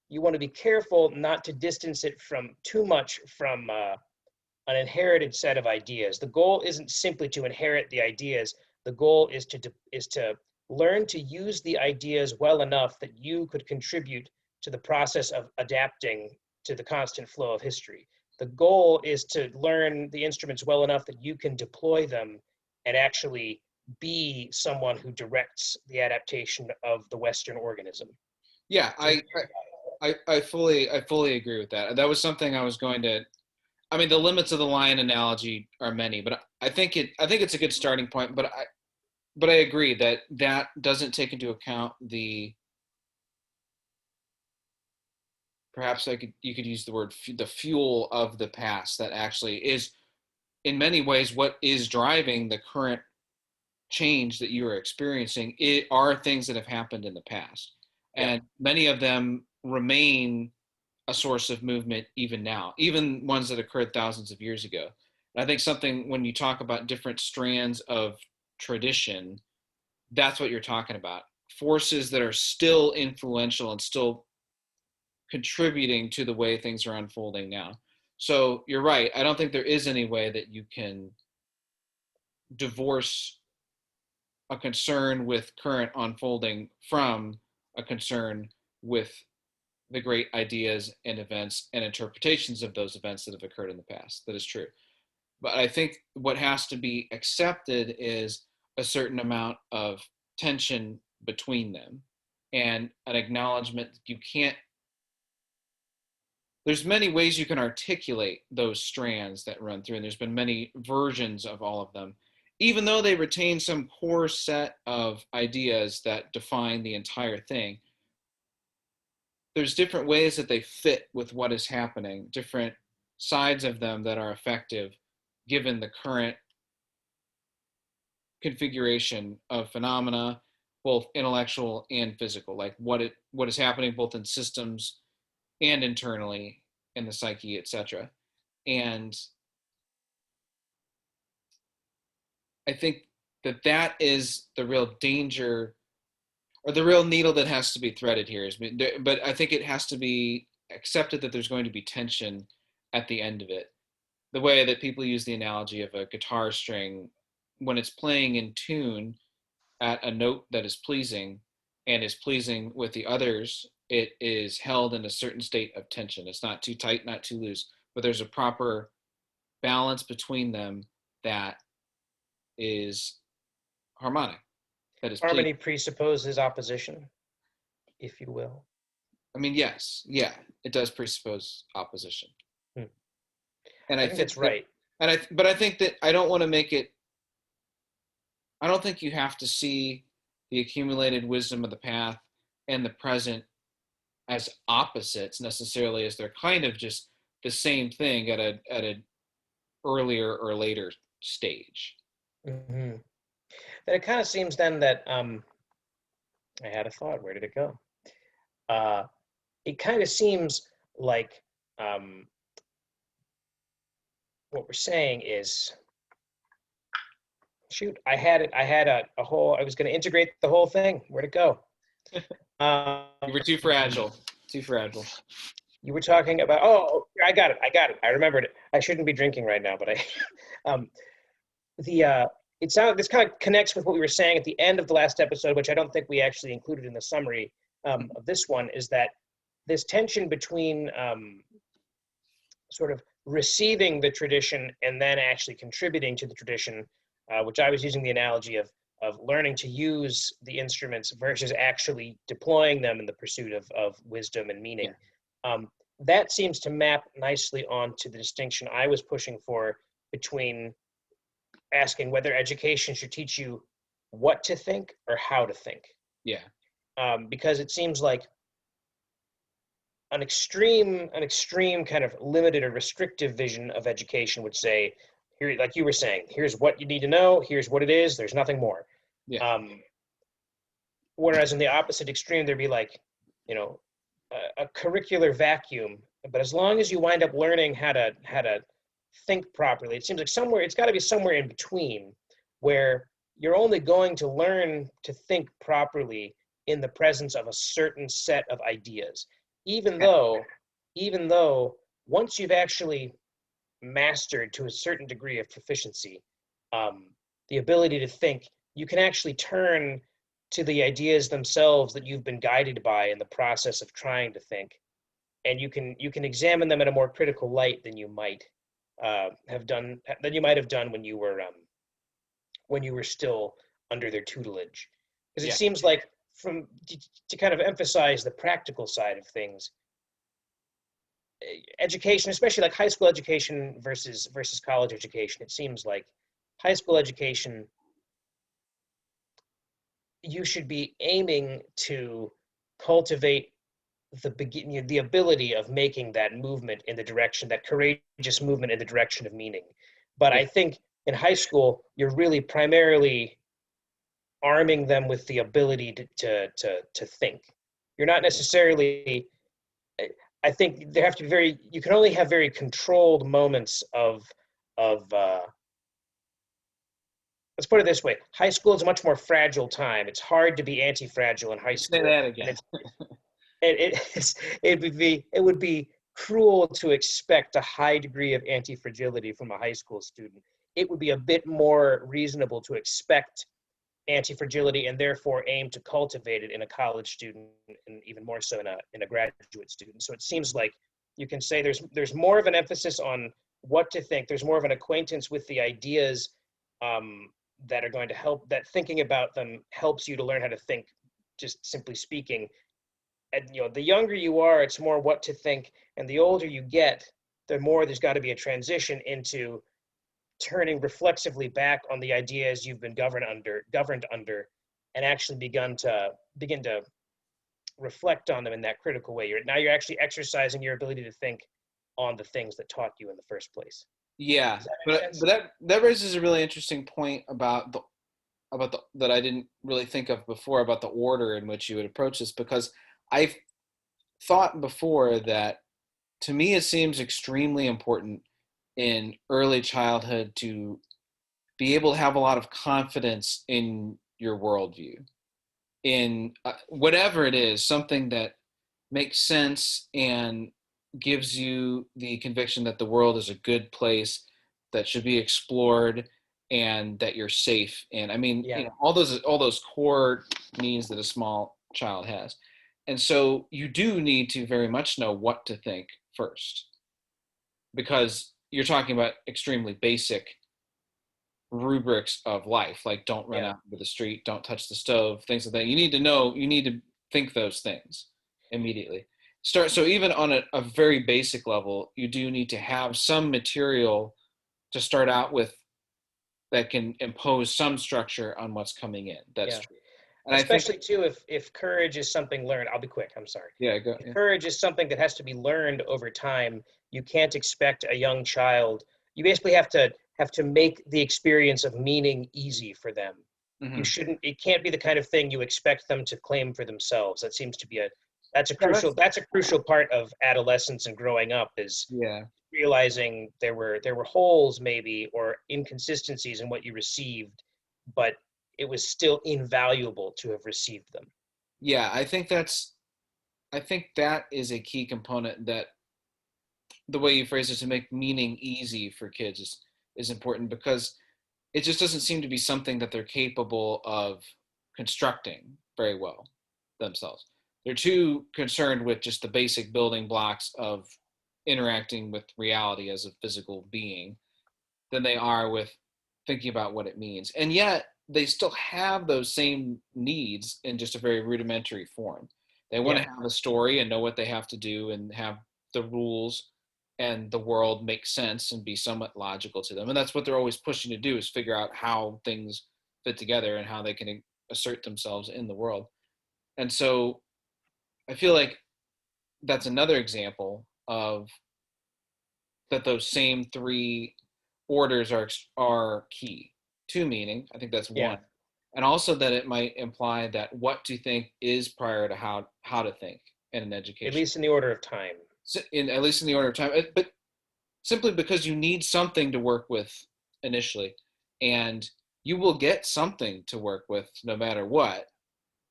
you want to be careful not to distance it from too much from an inherited set of ideas. The goal isn't simply to inherit the ideas. The goal is to learn to use the ideas well enough that you could contribute to the process of adapting to the constant flow of history. The goal is to learn the instruments well enough that you can deploy them and actually be someone who directs the adaptation of the Western organism. Yeah, So I fully agree with that. That was something I was going to. I mean, the limits of the lion analogy are many, but I think it's a good starting point. But I agree that that doesn't take into account the, perhaps you could use the word, the fuel of the past that actually is in many ways what is driving the current change that you are experiencing. It are things that have happened in the past, yeah, and many of them remain a source of movement even now, even ones that occurred thousands of years ago. And I think something, when you talk about different strands of tradition, that's what you're talking about. Forces that are still influential and still contributing to the way things are unfolding now. So you're right. I don't think there is any way that you can divorce a concern with current unfolding from a concern with the great ideas and events and interpretations of those events that have occurred in the past. That is true. But I think what has to be accepted is a certain amount of tension between them, and an acknowledgement that you can't, there's many ways you can articulate those strands that run through, and there's been many versions of all of them, even though they retain some core set of ideas that define the entire thing. There's different ways that they fit with what is happening, different sides of them that are effective given the current configuration of phenomena, both intellectual and physical, like what is happening both in systems and internally in the psyche, etc. And I think that that is the real danger, or the real needle that has to be threaded here. But I think it has to be accepted that there's going to be tension at the end of it. The way that people use the analogy of a guitar string, when it's playing in tune at a note that is pleasing and is pleasing with the others, it is held in a certain state of tension. It's not too tight, not too loose, but there's a proper balance between them that is harmonic, that is pleasing. Harmony presupposes opposition, if you will. I mean, yes, yeah, it does presuppose opposition. Hmm. And I I think think that's that, right. but I think that I don't want to make it, I don't think you have to see the accumulated wisdom of the path and the present as opposites necessarily, as they're kind of just the same thing at an earlier or later stage. Mm-hmm. Then it kind of seems then that I had a thought. Where did it go? Uh, it kind of seems like um, what we're saying is, shoot, I had it. I had a whole. I was going to integrate the whole thing. Where'd it go? You were too fragile. Too fragile. You were talking about. Oh, I got it. I got it. I remembered it. I shouldn't be drinking right now, but I. Um, the it sounds this kind of connects with what we were saying at the end of the last episode, which I don't think we actually included in the summary of this one. Is that this tension between sort of receiving the tradition and then actually contributing to the tradition, which I was using the analogy of learning to use the instruments versus actually deploying them in the pursuit of wisdom and meaning. Yeah. That seems to map nicely onto the distinction I was pushing for between asking whether education should teach you what to think or how to think. Yeah. Because it seems like an extreme kind of limited or restrictive vision of education would say, here, like you were saying, here's what you need to know, here's what it is, there's nothing more. Yeah. Whereas in the opposite extreme, there'd be like, you know, a curricular vacuum. But as long as you wind up learning how to think properly, it seems like somewhere it's got to be somewhere in between, where you're only going to learn to think properly in the presence of a certain set of ideas. Even though once you've actually mastered to a certain degree of proficiency the ability to think, you can actually turn to the ideas themselves that you've been guided by in the process of trying to think, and you can examine them in a more critical light than you might have done when you were still under their tutelage. Because it Yeah. seems like to kind of emphasize the practical side of things, education, especially like high school education versus college education, it seems like high school education, you should be aiming to cultivate the ability of making that movement in the direction, that courageous movement in the direction of meaning. But Yeah. I think in high school, you're really primarily arming them with the ability to think. You're not necessarily, I think there have to be you can only have very controlled moments of let's put it this way. High school is a much more fragile time. It's hard to be anti-fragile in high Say school. that And again. it would be cruel to expect a high degree of anti-fragility from a high school student. It would be a bit more reasonable to expect anti-fragility and therefore aim to cultivate it in a college student, and even more so in a graduate student. So it seems like you can say there's more of an emphasis on what to think. There's more of an acquaintance with the ideas that are going to help. That thinking about them helps you to learn how to think. Just simply speaking, and the younger you are, it's more what to think, and the older you get, the more there's got to be a transition into turning reflexively back on the ideas you've been governed under, and actually begin to reflect on them in that critical way. You're actually exercising your ability to think on the things that taught you in the first place. Yeah. Does that make But sense? that raises a really interesting point about the that I didn't really think of before, about the order in which you would approach this, because I thought before that to me it seems extremely important in early childhood to be able to have a lot of confidence in your worldview, in whatever it is, something that makes sense and gives you the conviction that the world is a good place that should be explored and that you're safe. And I mean, Yeah, all those core needs that a small child has. And so you do need to very much know what to think first, because you're talking about extremely basic rubrics of life, like don't run yeah, out into the street, don't touch the stove, things like that. You need to know, you need to think those things immediately. So even on a very basic level, you do need to have some material to start out with that can impose some structure on what's coming in. That's yeah. true. And I think, Especially too, if courage is something learned. I'll be quick. I'm sorry. yeah, go, If yeah. courage is something that has to be learned over time, you can't expect a young child. You basically have to make the experience of meaning easy for them. You Hmm. shouldn't. It can't be the kind of thing you expect them to claim for themselves. That seems to be a that's a Yeah, crucial that's a crucial part of adolescence and growing up is yeah. realizing there were holes maybe or inconsistencies in what you received, but it was still invaluable to have received them. Yeah, I think that is a key component, that the way you phrase it, to make meaning easy for kids is important, because it just doesn't seem to be something that they're capable of constructing very well themselves. They're too concerned with just the basic building blocks of interacting with reality as a physical being than they are with thinking about what it means. And yet they still have those same needs in just a very rudimentary form. They want Yeah, to have a story and know what they have to do and have the rules and the world make sense and be somewhat logical to them. And that's what they're always pushing to do, is figure out how things fit together and how they can assert themselves in the world. And so I feel like that's another example of that those same three orders are key to meaning. I think that's yeah. one. And also that it might imply that what to think is prior to how to think in an At education. least in the order of time. So at least in the order of time. But simply because you need something to work with initially, and you will get something to work with no matter what,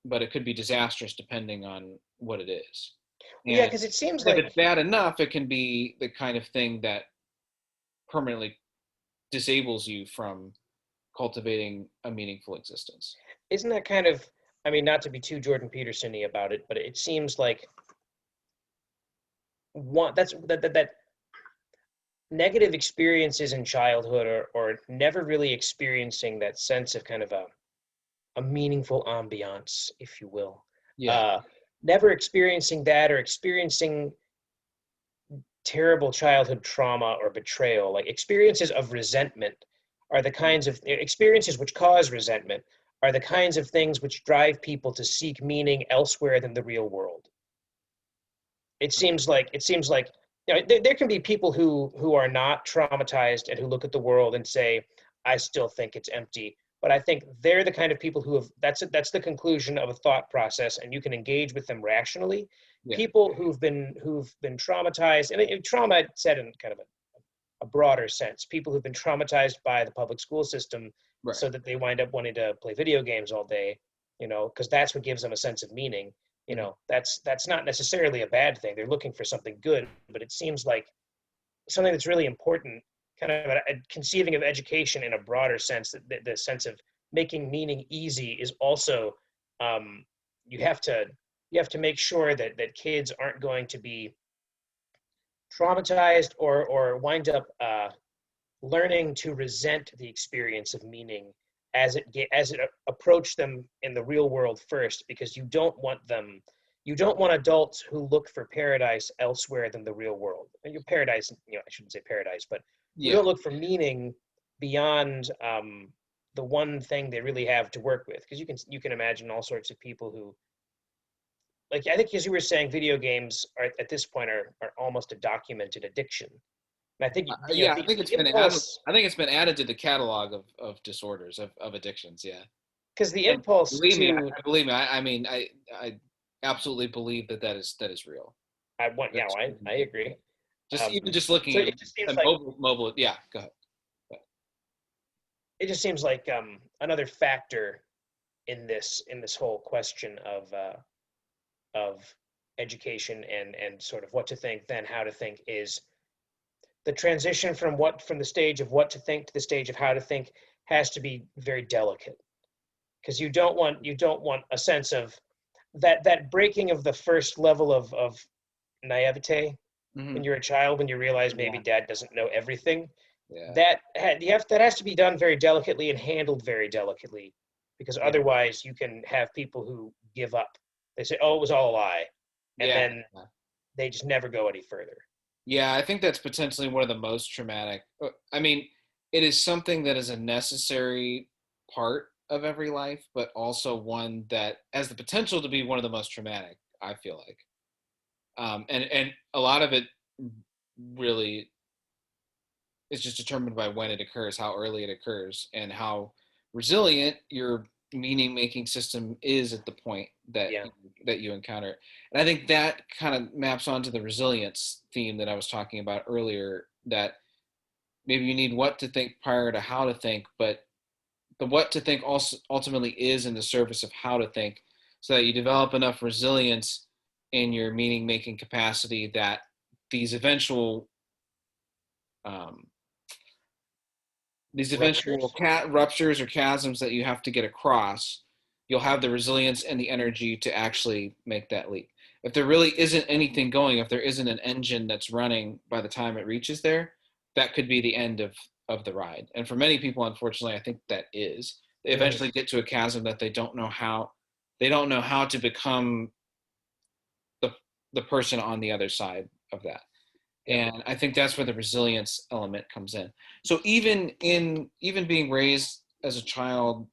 but it could be disastrous depending on what it is. Well, yeah, And because it seems if it's like bad enough, it can be the kind of thing that permanently disables you from cultivating a meaningful existence. isn't that kind of, I mean, not to be too Jordan Peterson-y about it, but it seems like one that negative experiences in childhood or never really experiencing that sense of kind of a meaningful ambiance, if you will. Yeah. Uh, Never experiencing that or experiencing terrible childhood trauma or betrayal, like experiences of resentment, are the kinds of experiences which cause resentment, are the kinds of things which drive people to seek meaning elsewhere than the real world. It seems like there can be people who are not traumatized and who look at the world and say, I still think it's empty. But I think they're the kind of people who have that's the conclusion of a thought process, and you can engage with them rationally. Yeah. People who've been traumatized, and trauma said in kind of a broader sense, people who've been traumatized by the public school system Right. so that they wind up wanting to play video games all day, because that's what gives them a sense of meaning. Mhm. That's not necessarily a bad thing. They're looking for something good, but it seems like something that's really important, kind of conceiving of education in a broader sense, that the sense of making meaning easy is also, um, you have to you have to make sure that kids aren't going to be traumatized or wind up learning to resent the experience of meaning as it approach them in the real world first, because you don't want adults who look for paradise elsewhere than the real world. And your paradise, I shouldn't say paradise, but who Yeah. don't look for meaning beyond the one thing they really have to work with. Because you can imagine all sorts of people who, like, I think, as you were saying, video games are at this point are almost a documented addiction. And I think Yeah, I think the it's been added. impulse, I think it's been added to the catalog of disorders of addictions. Yeah, because the and impulse to believe me, I mean, I absolutely believe that that is real. I want, yeah, That's I agree. just even just looking So at it just seems a like mobile. Yeah, go ahead. another factor in this whole question of education and sort of what to think, then how to think, is the transition from the stage of what to think to the stage of how to think has to be very delicate, because you don't want a sense of that breaking of the first level of naivete Hmm. when you're a child, when you realize maybe Yeah, dad doesn't know everything. yeah, That has to be done very delicately and handled very delicately, because yeah, otherwise you can have people who give up. They say, oh, it was all a lie, and yeah. then they just never go any further. Yeah, I think that's potentially one of the most traumatic. I mean, it is something that is a necessary part of every life, but also one that has the potential to be one of the most traumatic, I feel like. And a lot of it really is just determined by when it occurs, how early it occurs, and how resilient your meaning making system is at the point Yeah. that you encounter it. And I think that kind of maps onto the resilience theme that I was talking about earlier, that maybe you need what to think prior to how to think, but the what to think also ultimately is in the service of how to think, so that you develop enough resilience in your meaning making capacity that these eventual um, Ruptures. ruptures or chasms that you have to get across, you'll have the resilience and the energy to actually make that leap. If there really isn't anything going, if there isn't an engine that's running by the time it reaches there, that could be the end of the ride. And for many people, unfortunately, I think that is. They Hmm. eventually get to a chasm that they don't know how to become the the person on the other side of that. Yeah. And I think that's where the resilience element comes in. So even being raised as a child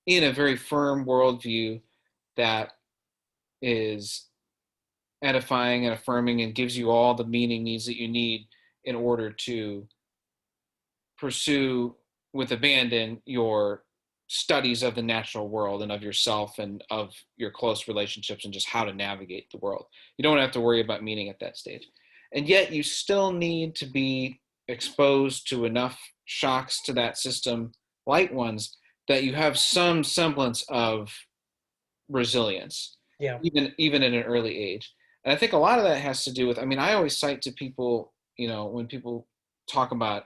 in a very firm worldview that is edifying and affirming and gives you all the meaning needs that you need in order to pursue with abandon your studies of the natural world and of yourself and of your close relationships and just how to navigate the world. You don't have to worry about meaning at that stage. And yet you still need to be exposed to enough shocks to that system, light ones, that you have some semblance of resilience, Yeah. even at an early age. And I think a lot of that has to do with, I mean, I always cite to people, when people talk about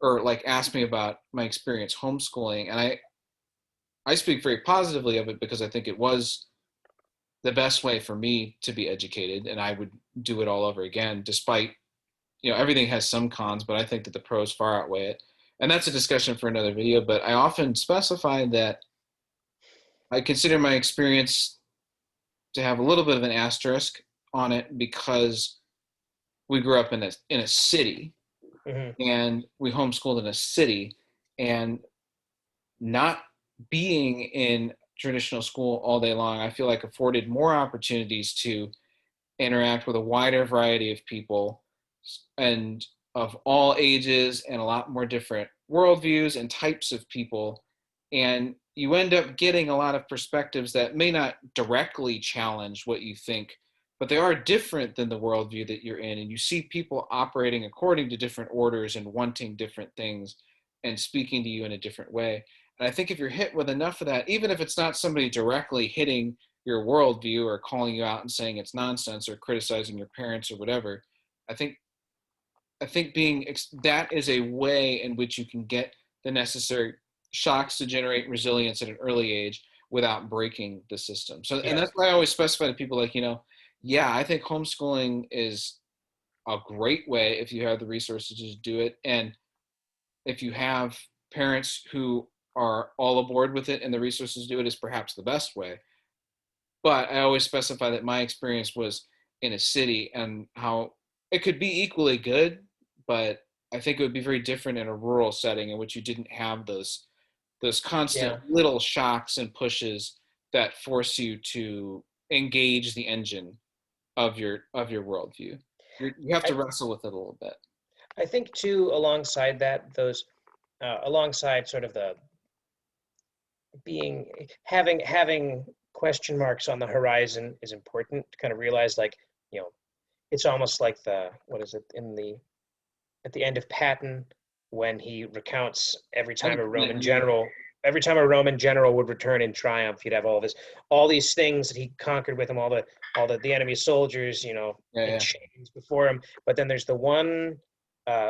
or like ask me about my experience homeschooling, and I speak very positively of it because I think it was the best way for me to be educated, and I would do it all over again, despite everything has some cons, but I think that the pros far outweigh it. And that's a discussion for another video, but I often specify that I consider my experience to have a little bit of an asterisk on it because we grew up in a city, Hmm. and we homeschooled in a city, and not being in traditional school all day long, I feel like afforded more opportunities to interact with a wider variety of people and of all ages and a lot more different worldviews and types of people. And you end up getting a lot of perspectives that may not directly challenge what you think, but they are different than the worldview that you're in. And you see people operating according to different orders and wanting different things and speaking to you in a different way. And I think if you're hit with enough of that, even if it's not somebody directly hitting your worldview or calling you out and saying it's nonsense or criticizing your parents or whatever, I think being that is a way in which you can get the necessary shocks to generate resilience at an early age without breaking the system. So, and Yeah. that's why I always specify to people, like, yeah, I think homeschooling is a great way if you have the resources to do it, and if you have parents who are all aboard with it and the resources to do it, is perhaps the best way. But I always specify that my experience was in a city and how it could be equally good, but I think it would be very different in a rural setting in which you didn't have those Yeah. constant little shocks and pushes that force you to engage the engine of your worldview. You have I to wrestle with it a little bit. I think too, alongside that, those alongside sort of the being having question marks on the horizon is important to kind of realize, like, you know, it's almost like what is it at the end of Patton, when he recounts every time a Roman general would return in triumph, he'd have all these things that he conquered with him, the enemy soldiers, Yeah, in yeah, chains before him. But then there's the one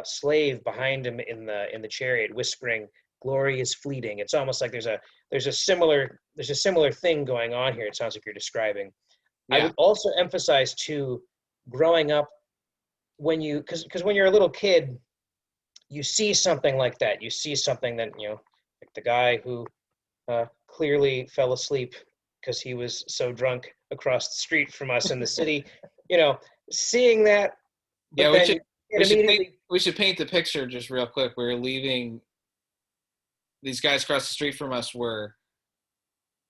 slave behind him in the chariot whispering, "Glory is fleeting." It's almost like there's a similar thing going on here. It sounds like you're describing. I yeah, would also emphasize too, growing up, because when you're a little kid, you see something like that. You see something that, like the guy who clearly fell asleep because he was so drunk across the street from us in the city, you know, seeing that, yeah. but then it immediately. We should paint the picture just real quick. We were leaving. These guys across the street from us were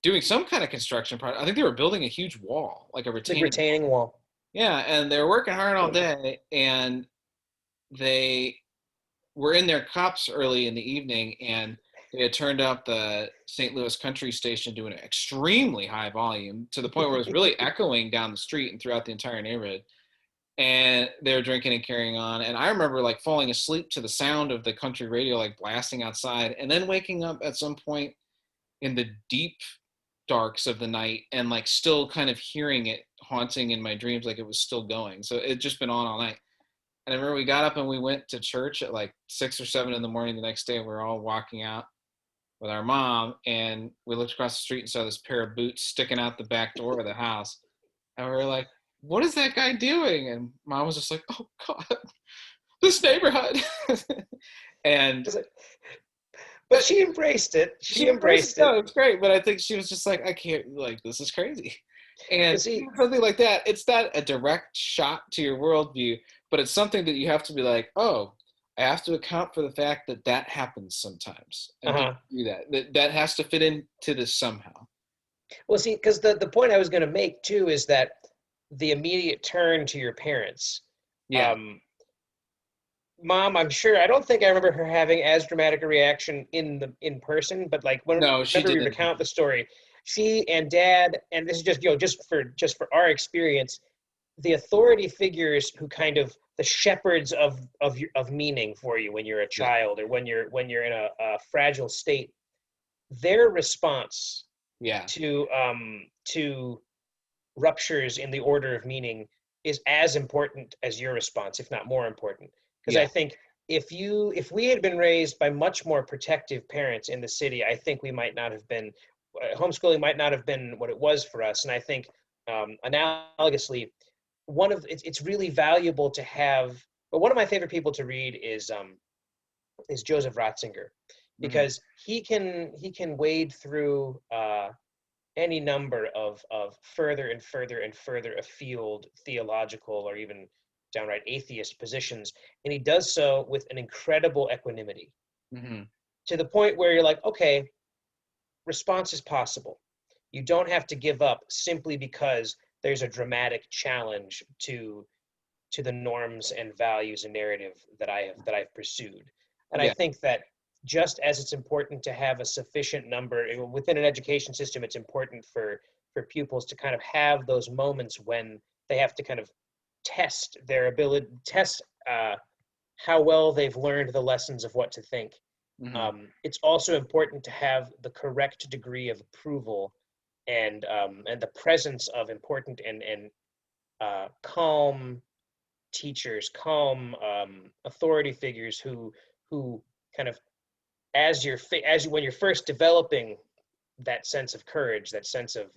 doing some kind of construction project. I think they were building a huge wall, like a Big retaining. retaining wall. Yeah, and they were working hard all day, and they were in their cups early in the evening, and they had turned up the St. Louis country station doing an extremely high volume to the point where it was really echoing down the street and throughout the entire neighborhood. And they were drinking and carrying on. And I remember like falling asleep to the sound of the country radio like blasting outside, and then waking up at some point in the deep darks of the night and like still kind of hearing it haunting in my dreams, like it was still going. So it just been on all night. And I remember we got up and we went to church at like 6 or 7 in the morning the next day. And we were all walking out with our mom, and we looked across the street and saw this pair of boots sticking out the back door of the house. And we were like, "What is that guy doing?" And mom was just like, "Oh God, this neighborhood." And But she embraced it. She she embraced it. embraced it. No, it's great. But I think she was just like, "I can't, like, this is crazy." And But see, something like that, it's not a direct shot to your worldview, but it's something that you have to be like, oh, I have to account for the fact that that happens sometimes, and uh-huh. do that has to fit into this somehow. Well, see, because the point I was going to make too is that the immediate turn to your parents. Yeah. Um, Mom, I'm sure, I don't think I remember her having as dramatic a reaction in person, but like No, she whenever we didn't. recount the story, she and Dad, and this is just just for our experience, the authority figures who kind of the shepherds of meaning for you when you're a Yeah. child, or when you're in a fragile state, their response Yeah. to ruptures in the order of meaning is as important as your response, if not more important. Because I Yeah. think if we had been raised by much more protective parents in the city, I think we might not have been homeschooling might not have been what it was for us. And I think analogously, it's really valuable to have. But one of my favorite people to read is Joseph Ratzinger, Hmm. because he can wade through any number of further and further and further afield theological or even downright atheist positions, and he does so with an incredible equanimity, Hmm. to the point where you're like, okay, response is possible. You don't have to give up simply because there's a dramatic challenge to the norms and values and narrative that I've pursued. And I Yeah. think that just as it's important to have a sufficient number within an education system, it's important for pupils to kind of have those moments when they have to kind of test their ability, test how well they've learned the lessons of what to think. Hmm. It's also important to have the correct degree of approval and the presence of important and calm teachers, calm authority figures who kind of, when you're first developing that sense of courage, that sense of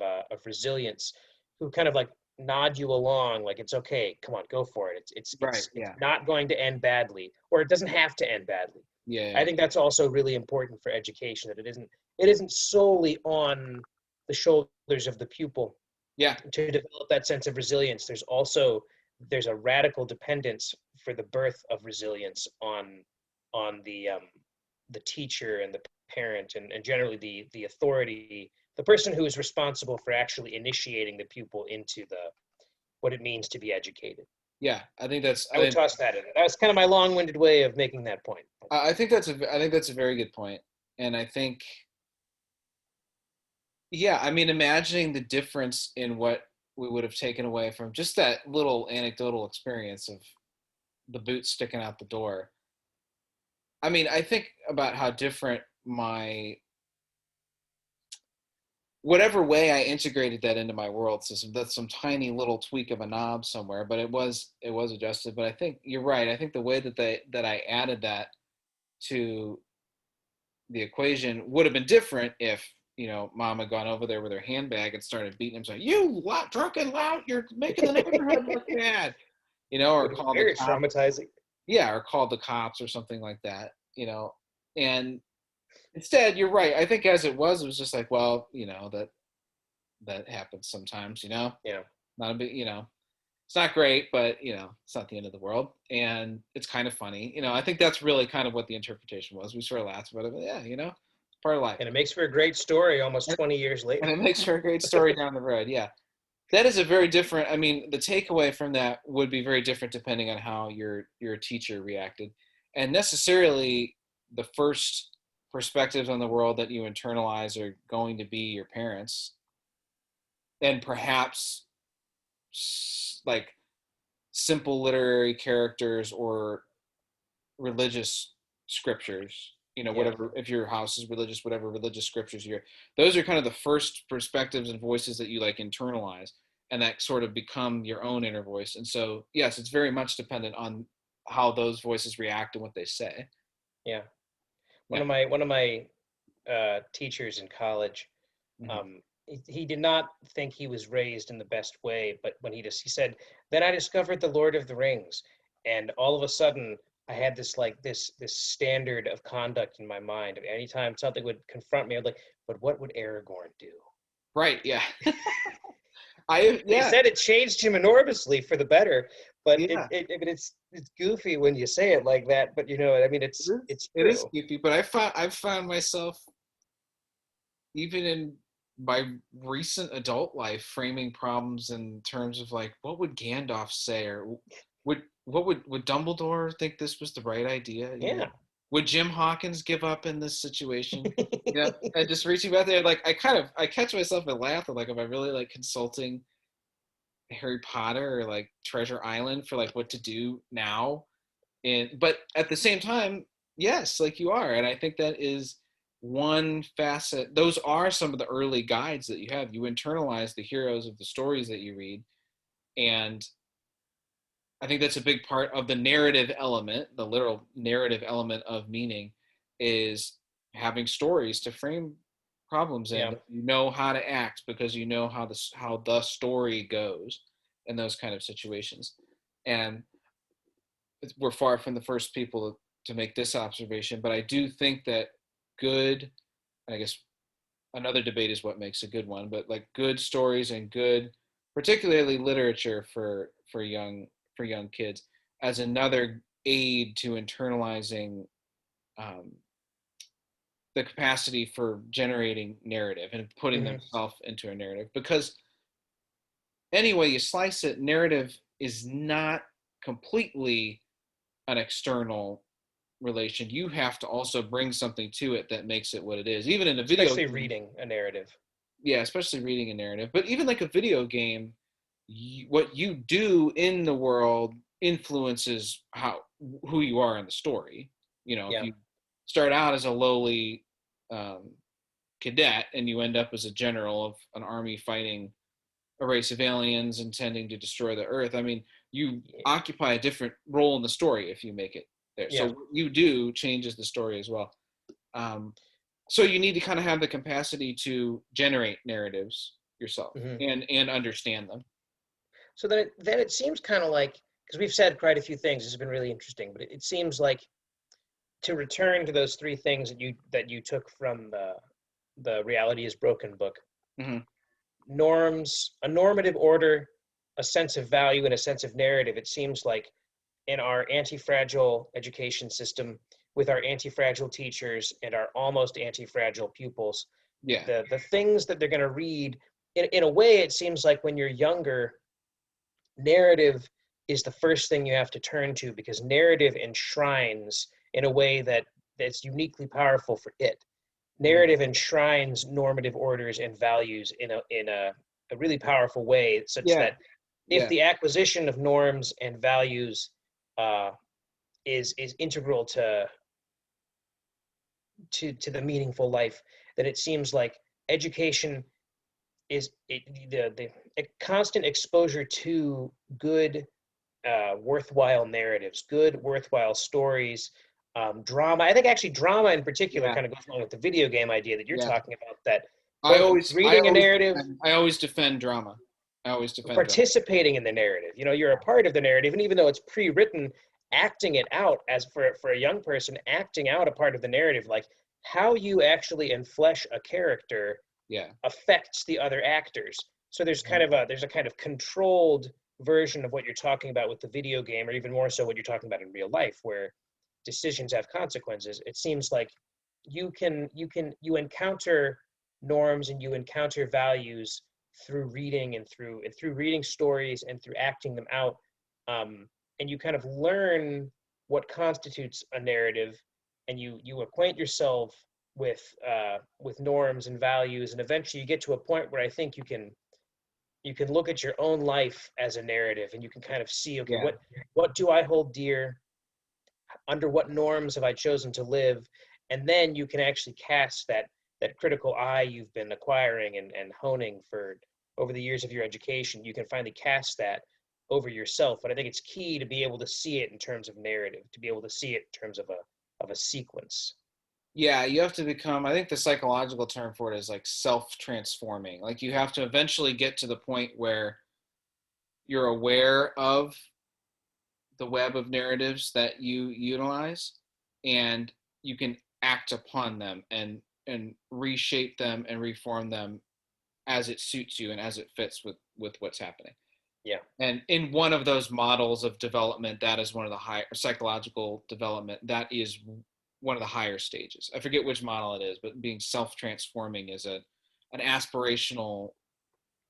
resilience, who kind of like nod you along, like it's okay, come on, go for it. Right. It's Yeah. not going to end badly, or it doesn't have to end badly. I Yeah. think that's also really important for education, that it isn't solely on the shoulders of the pupil Yeah. to develop that sense of resilience. There's a radical dependence for the birth of resilience on the teacher and the parent, and generally the authority, the person who is responsible for actually initiating the pupil into the what it means to be educated. Yeah. I think that's. I would toss that in. That was kind of my long-winded way of making that point. I think that's a. I think that's a very good point, and I think Yeah, I mean, imagining the difference in what we would have taken away from just that little anecdotal experience of the boot sticking out the door. I mean, I think about how different my whatever way I integrated that into my world system. That's some tiny little tweak of a knob somewhere, but it was adjusted. But I think you're right. I think the way that I added that to the equation would have been different if mom had gone over there with her handbag and started beating him, saying, "You drunken lout, you're making the neighborhood look bad," or Would have been called the very cops. traumatizing. Yeah, or called the cops or something like that. And instead, you're right. I think as it was just like, well, that happens sometimes. Yeah. Not a bit, it's not great, but it's not the end of the world, and it's kind of funny. I think that's really kind of what the interpretation was. We sort of laughed about it, but yeah, part of life, And it makes for a great story almost and 20 years later. it makes for a great story down the road. Yeah, that is a very different. I mean, the takeaway from that would be very different depending on how your teacher reacted, and necessarily the first perspectives on the world that you internalize are going to be your parents, and perhaps like simple literary characters or religious scriptures, Yeah. whatever, if your house is religious, whatever religious scriptures you're, those are kind of the first perspectives and voices that you like internalize and that sort of become your own inner voice. And so yes, it's very much dependent on how those voices react and what they say. Yeah. One Yeah. of my teachers in college, Hmm. he did not think he was raised in the best way, but when he said, then I discovered the Lord of the Rings, and all of a sudden I had this like this standard of conduct in my mind. Anytime something would confront me, I'd like, but what would Aragorn do? Right. Yeah. I He yeah. said it changed him enormously for the better, but Yeah. I mean, it's goofy when you say it like that, but you know what I mean. It's It is true. goofy, but I've found myself even in my recent adult life framing problems in terms of like what would Gandalf say, or would Dumbledore think this was the right idea, Yeah. would Jim Hawkins give up in this situation, and just reaching out there, like I catch myself and laugh, like, am I really like consulting Harry Potter or like Treasure Island for like what to do now? And but at the same time, yes, like you are, and I think that is one facet. Those are some of the early guides that you have. You internalize the heroes of the stories that you read, and I think that's a big part of the narrative element, the literal narrative element of meaning, is having stories to frame problems in. Yeah. You know how to act because you know how the story goes in those kind of situations. And we're far from the first people to make this observation, but I do think that good, I guess another debate is what makes a good one, but like good stories and good, particularly literature for young kids, as another aid to internalizing um, the capacity for generating narrative and putting Hmm. themselves into a narrative. Because any way you slice it, narrative is not completely an external relation. You have to also bring something to it that makes it what it is. Even in a video Especially game, reading a narrative. yeah, especially reading a narrative, but even like a video game, what you do in the world influences who you are in the story. If Yeah. you start out as a lowly um, cadet and you end up as a general of an army fighting a race of aliens intending to destroy the earth, I mean, you occupy a different role in the story if you make it there. So Yeah. what you do changes the story as well. Um, so you need to kind of have the capacity to generate narratives yourself Hmm. and understand them. So then it seems kind of like, because we've said quite a few things, this has been really interesting, but it seems like to return to those three things that you took from the Reality is Broken book: Hmm. norms, a normative order, a sense of value, and a sense of narrative. It seems like in our anti-fragile education system, with our anti-fragile teachers and our almost anti-fragile pupils, Yeah. the things that they're going to read, in a way, it seems like when you're younger, narrative is the first thing you have to turn to, because narrative enshrines in a way that's uniquely powerful for it. narrative enshrines normative orders and values in a really powerful way, such Yeah, that if yeah, the acquisition of norms and values uh, is integral to the meaningful life, that it seems like education is the constant exposure to good, worthwhile narratives, good, worthwhile stories, drama. I think actually drama in particular yeah, kind of goes along with the video game idea that you're yeah. talking about. That I both always, I reading a always, narrative, I always defend drama. I always defend drama. participating in the narrative. You know, you're a part of the narrative, and even though it's pre-written, acting it out as for a young person, acting out a part of the narrative, like how you actually enflesh a character Yeah. affects the other actors. So there's a kind of controlled version of what you're talking about with the video game, or even more so what you're talking about in real life, where decisions have consequences. It seems like you encounter norms and you encounter values through reading and through reading stories and through acting them out, and you kind of learn what constitutes a narrative, and you acquaint yourself with norms and values, and eventually you get to a point where I think you can look at your own life as a narrative, and you can kind of see, okay, Yeah. what do I hold dear, under what norms have I chosen to live, and then you can actually cast that critical eye you've been acquiring and honing for over the years of your education. You can finally cast that over yourself. But I think it's key to be able to see it in terms of narrative, to be able to see it in terms of a sequence. Yeah, you have to become, I think the psychological term for it is like self-transforming. Like you have to eventually get to the point where you're aware of the web of narratives that you utilize, and you can act upon them and reshape them and reform them as it suits you and as it fits with what's happening. Yeah. And in one of those models of development, that is one of the higher psychological development, that is one of the higher stages. I forget which model it is, but being self-transforming is an aspirational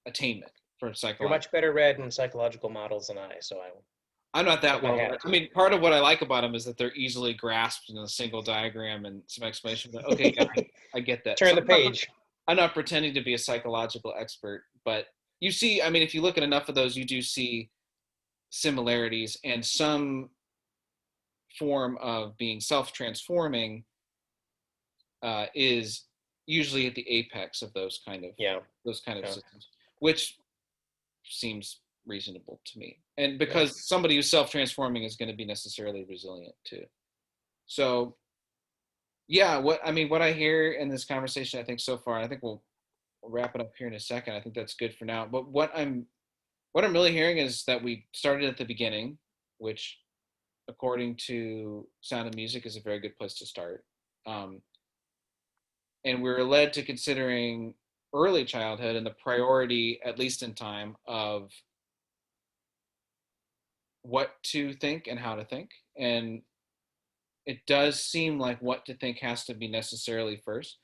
attainment for You're psychological. much better read in psychological models than I, so I will I'm not tip that my well hat read. I to mean, part of what I like about them is that they're easily grasped in a single diagram and some explanation. But okay, yeah, you. I get that. Turn So the page. I'm not pretending to be a psychological expert, but you see, I mean, if you look at enough of those, you do see similarities, and some form of being self-transforming is usually at the apex of Yeah. those kind of Yeah. systems, which seems reasonable to me. And Yeah. because somebody who's self-transforming is going to be necessarily resilient too. So yeah, what I hear in this conversation, I think so far, I think we'll wrap it up here in a second. I think that's good for now. But what I'm really hearing is that we started at the beginning, which according to Sound of Music is a very good place to start. Um, and we're led to considering early childhood and the priority, at least in time, of what to think and how to think. And it does seem like what to think has to be necessarily first.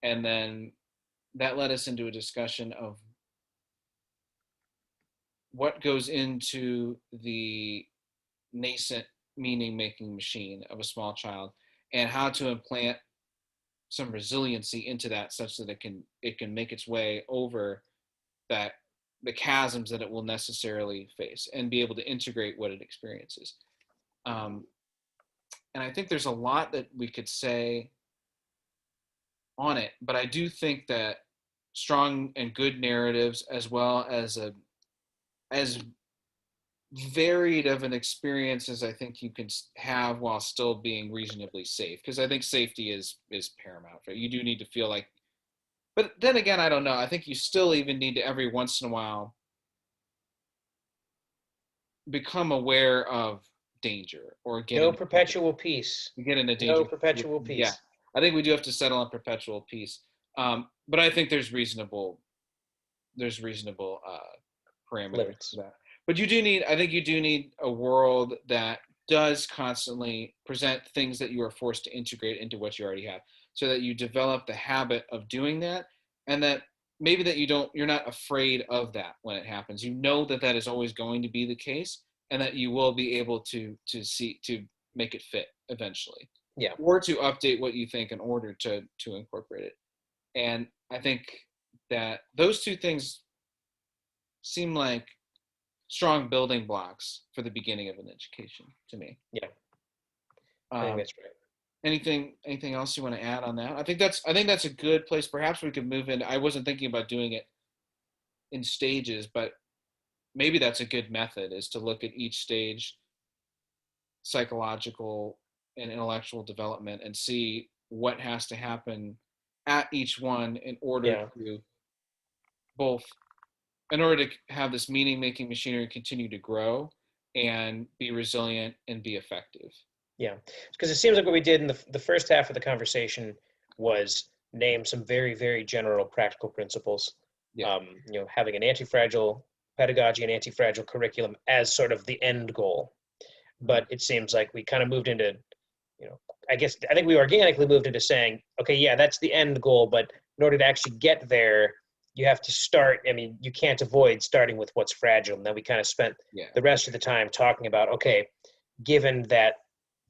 And then that led us into a discussion of what goes into the nascent meaning making machine of a small child, and how to implant some resiliency into that such that it can make its way over that the chasms that it will necessarily face and be able to integrate what it experiences. Um, and I think there's a lot that we could say on it, but I do think that strong and good narratives, as well as as varied of an experience as I think you can have while still being reasonably safe, because I think safety is paramount. Right? You do need to feel like, but then again, I don't know. I think you still even need to every once in a while become aware of danger or No perpetual peace. get in a No dangerous perpetual situation. Yeah, peace. I think we do have to settle on perpetual peace. But I think there's reasonable parameters for Limits. that. But I think you do need a world that does constantly present things that you are forced to integrate into what you already have, so that you develop the habit of doing that, and that maybe that you're not afraid of that when it happens. You know that that is always going to be the case, and that you will be able to make it fit eventually. Yeah. or to update what you think in order to incorporate it. And I think that those two things seem like strong building blocks for the beginning of an education to me. Yeah. I think Um, that's right. anything else you want to add on that? I think that's a good place. Perhaps we could move in. I wasn't thinking about doing it in stages, but maybe that's a good method, is to look at each stage, psychological and intellectual development, and see what has to happen at each one in order Yeah. to both in order to have this meaning making machinery continue to grow and be resilient and be effective. Yeah. Because it seems like what we did in the first half of the conversation was name some very, very general practical principles. Yeah. Having an anti-fragile pedagogy and anti-fragile curriculum as sort of the end goal. Mhm. But it seems like we kind of moved into, you know, I think we organically moved into saying, okay, yeah, that's the end goal, but in order to actually get there, you have to start. I mean, you can't avoid starting with what's fragile. And then we kind of spent Yeah. the rest of the time talking about, okay, given that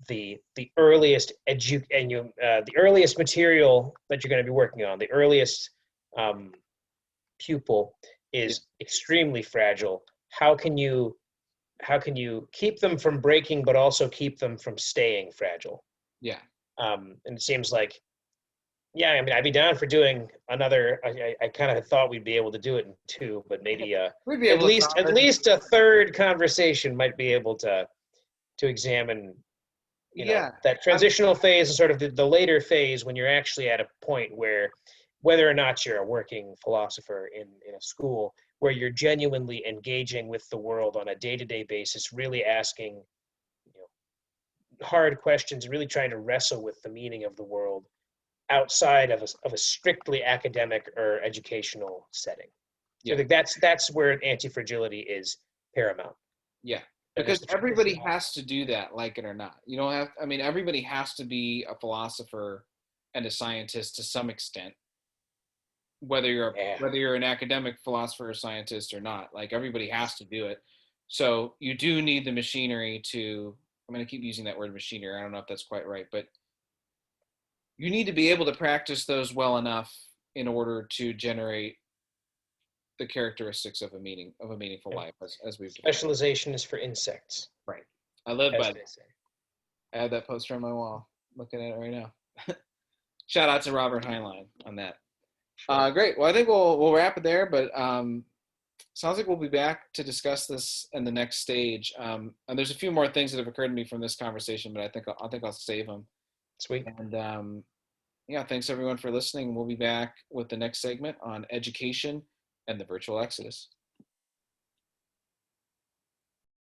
the earliest the earliest material that you're going to be working on, the earliest um, pupil Yeah. is extremely fragile. How can you keep them from breaking, but also keep them from staying fragile? Yeah. And it seems like, yeah, I mean, I'd be down for doing another. I kind of thought we'd be able to do it in two, but maybe We'd be at able to least talk. at least a third conversation might be able to examine, Yeah. that I'm, transitional phase and sort of the later phase when you're actually at a point where, whether or not you're a working philosopher in a school, where you're genuinely engaging with the world on a day-to-day basis, really asking, hard questions, really trying to wrestle with the meaning of the world outside of a strictly academic or educational setting. So I yeah. think that's where anti-fragility is paramount. Yeah. That is Because the everybody traditional. has to do that, like it or not. You don't have, I mean, everybody has to be a philosopher and a scientist to some extent, Yeah. whether you're an academic philosopher or scientist or not. Like everybody has to do it. So you do need the machinery to, I'm going to keep using that word machinery. I don't know if that's quite right, but you need to be able to practice those well enough in order to generate the characteristics of a meaningful Yeah. life, as we've defined. Specialization is for insects, Right. I live as by they that. say. I have that poster on my wall. Looking at it right now. Shout out to Robert Heinlein on that. Sure. Great. Well, I think we'll wrap it there. But sounds like we'll be back to discuss this in the next stage. And there's a few more things that have occurred to me from this conversation, but I think I'll save them. Sweet. And yeah, thanks everyone for listening. We'll be back with the next segment on education and the virtual exodus.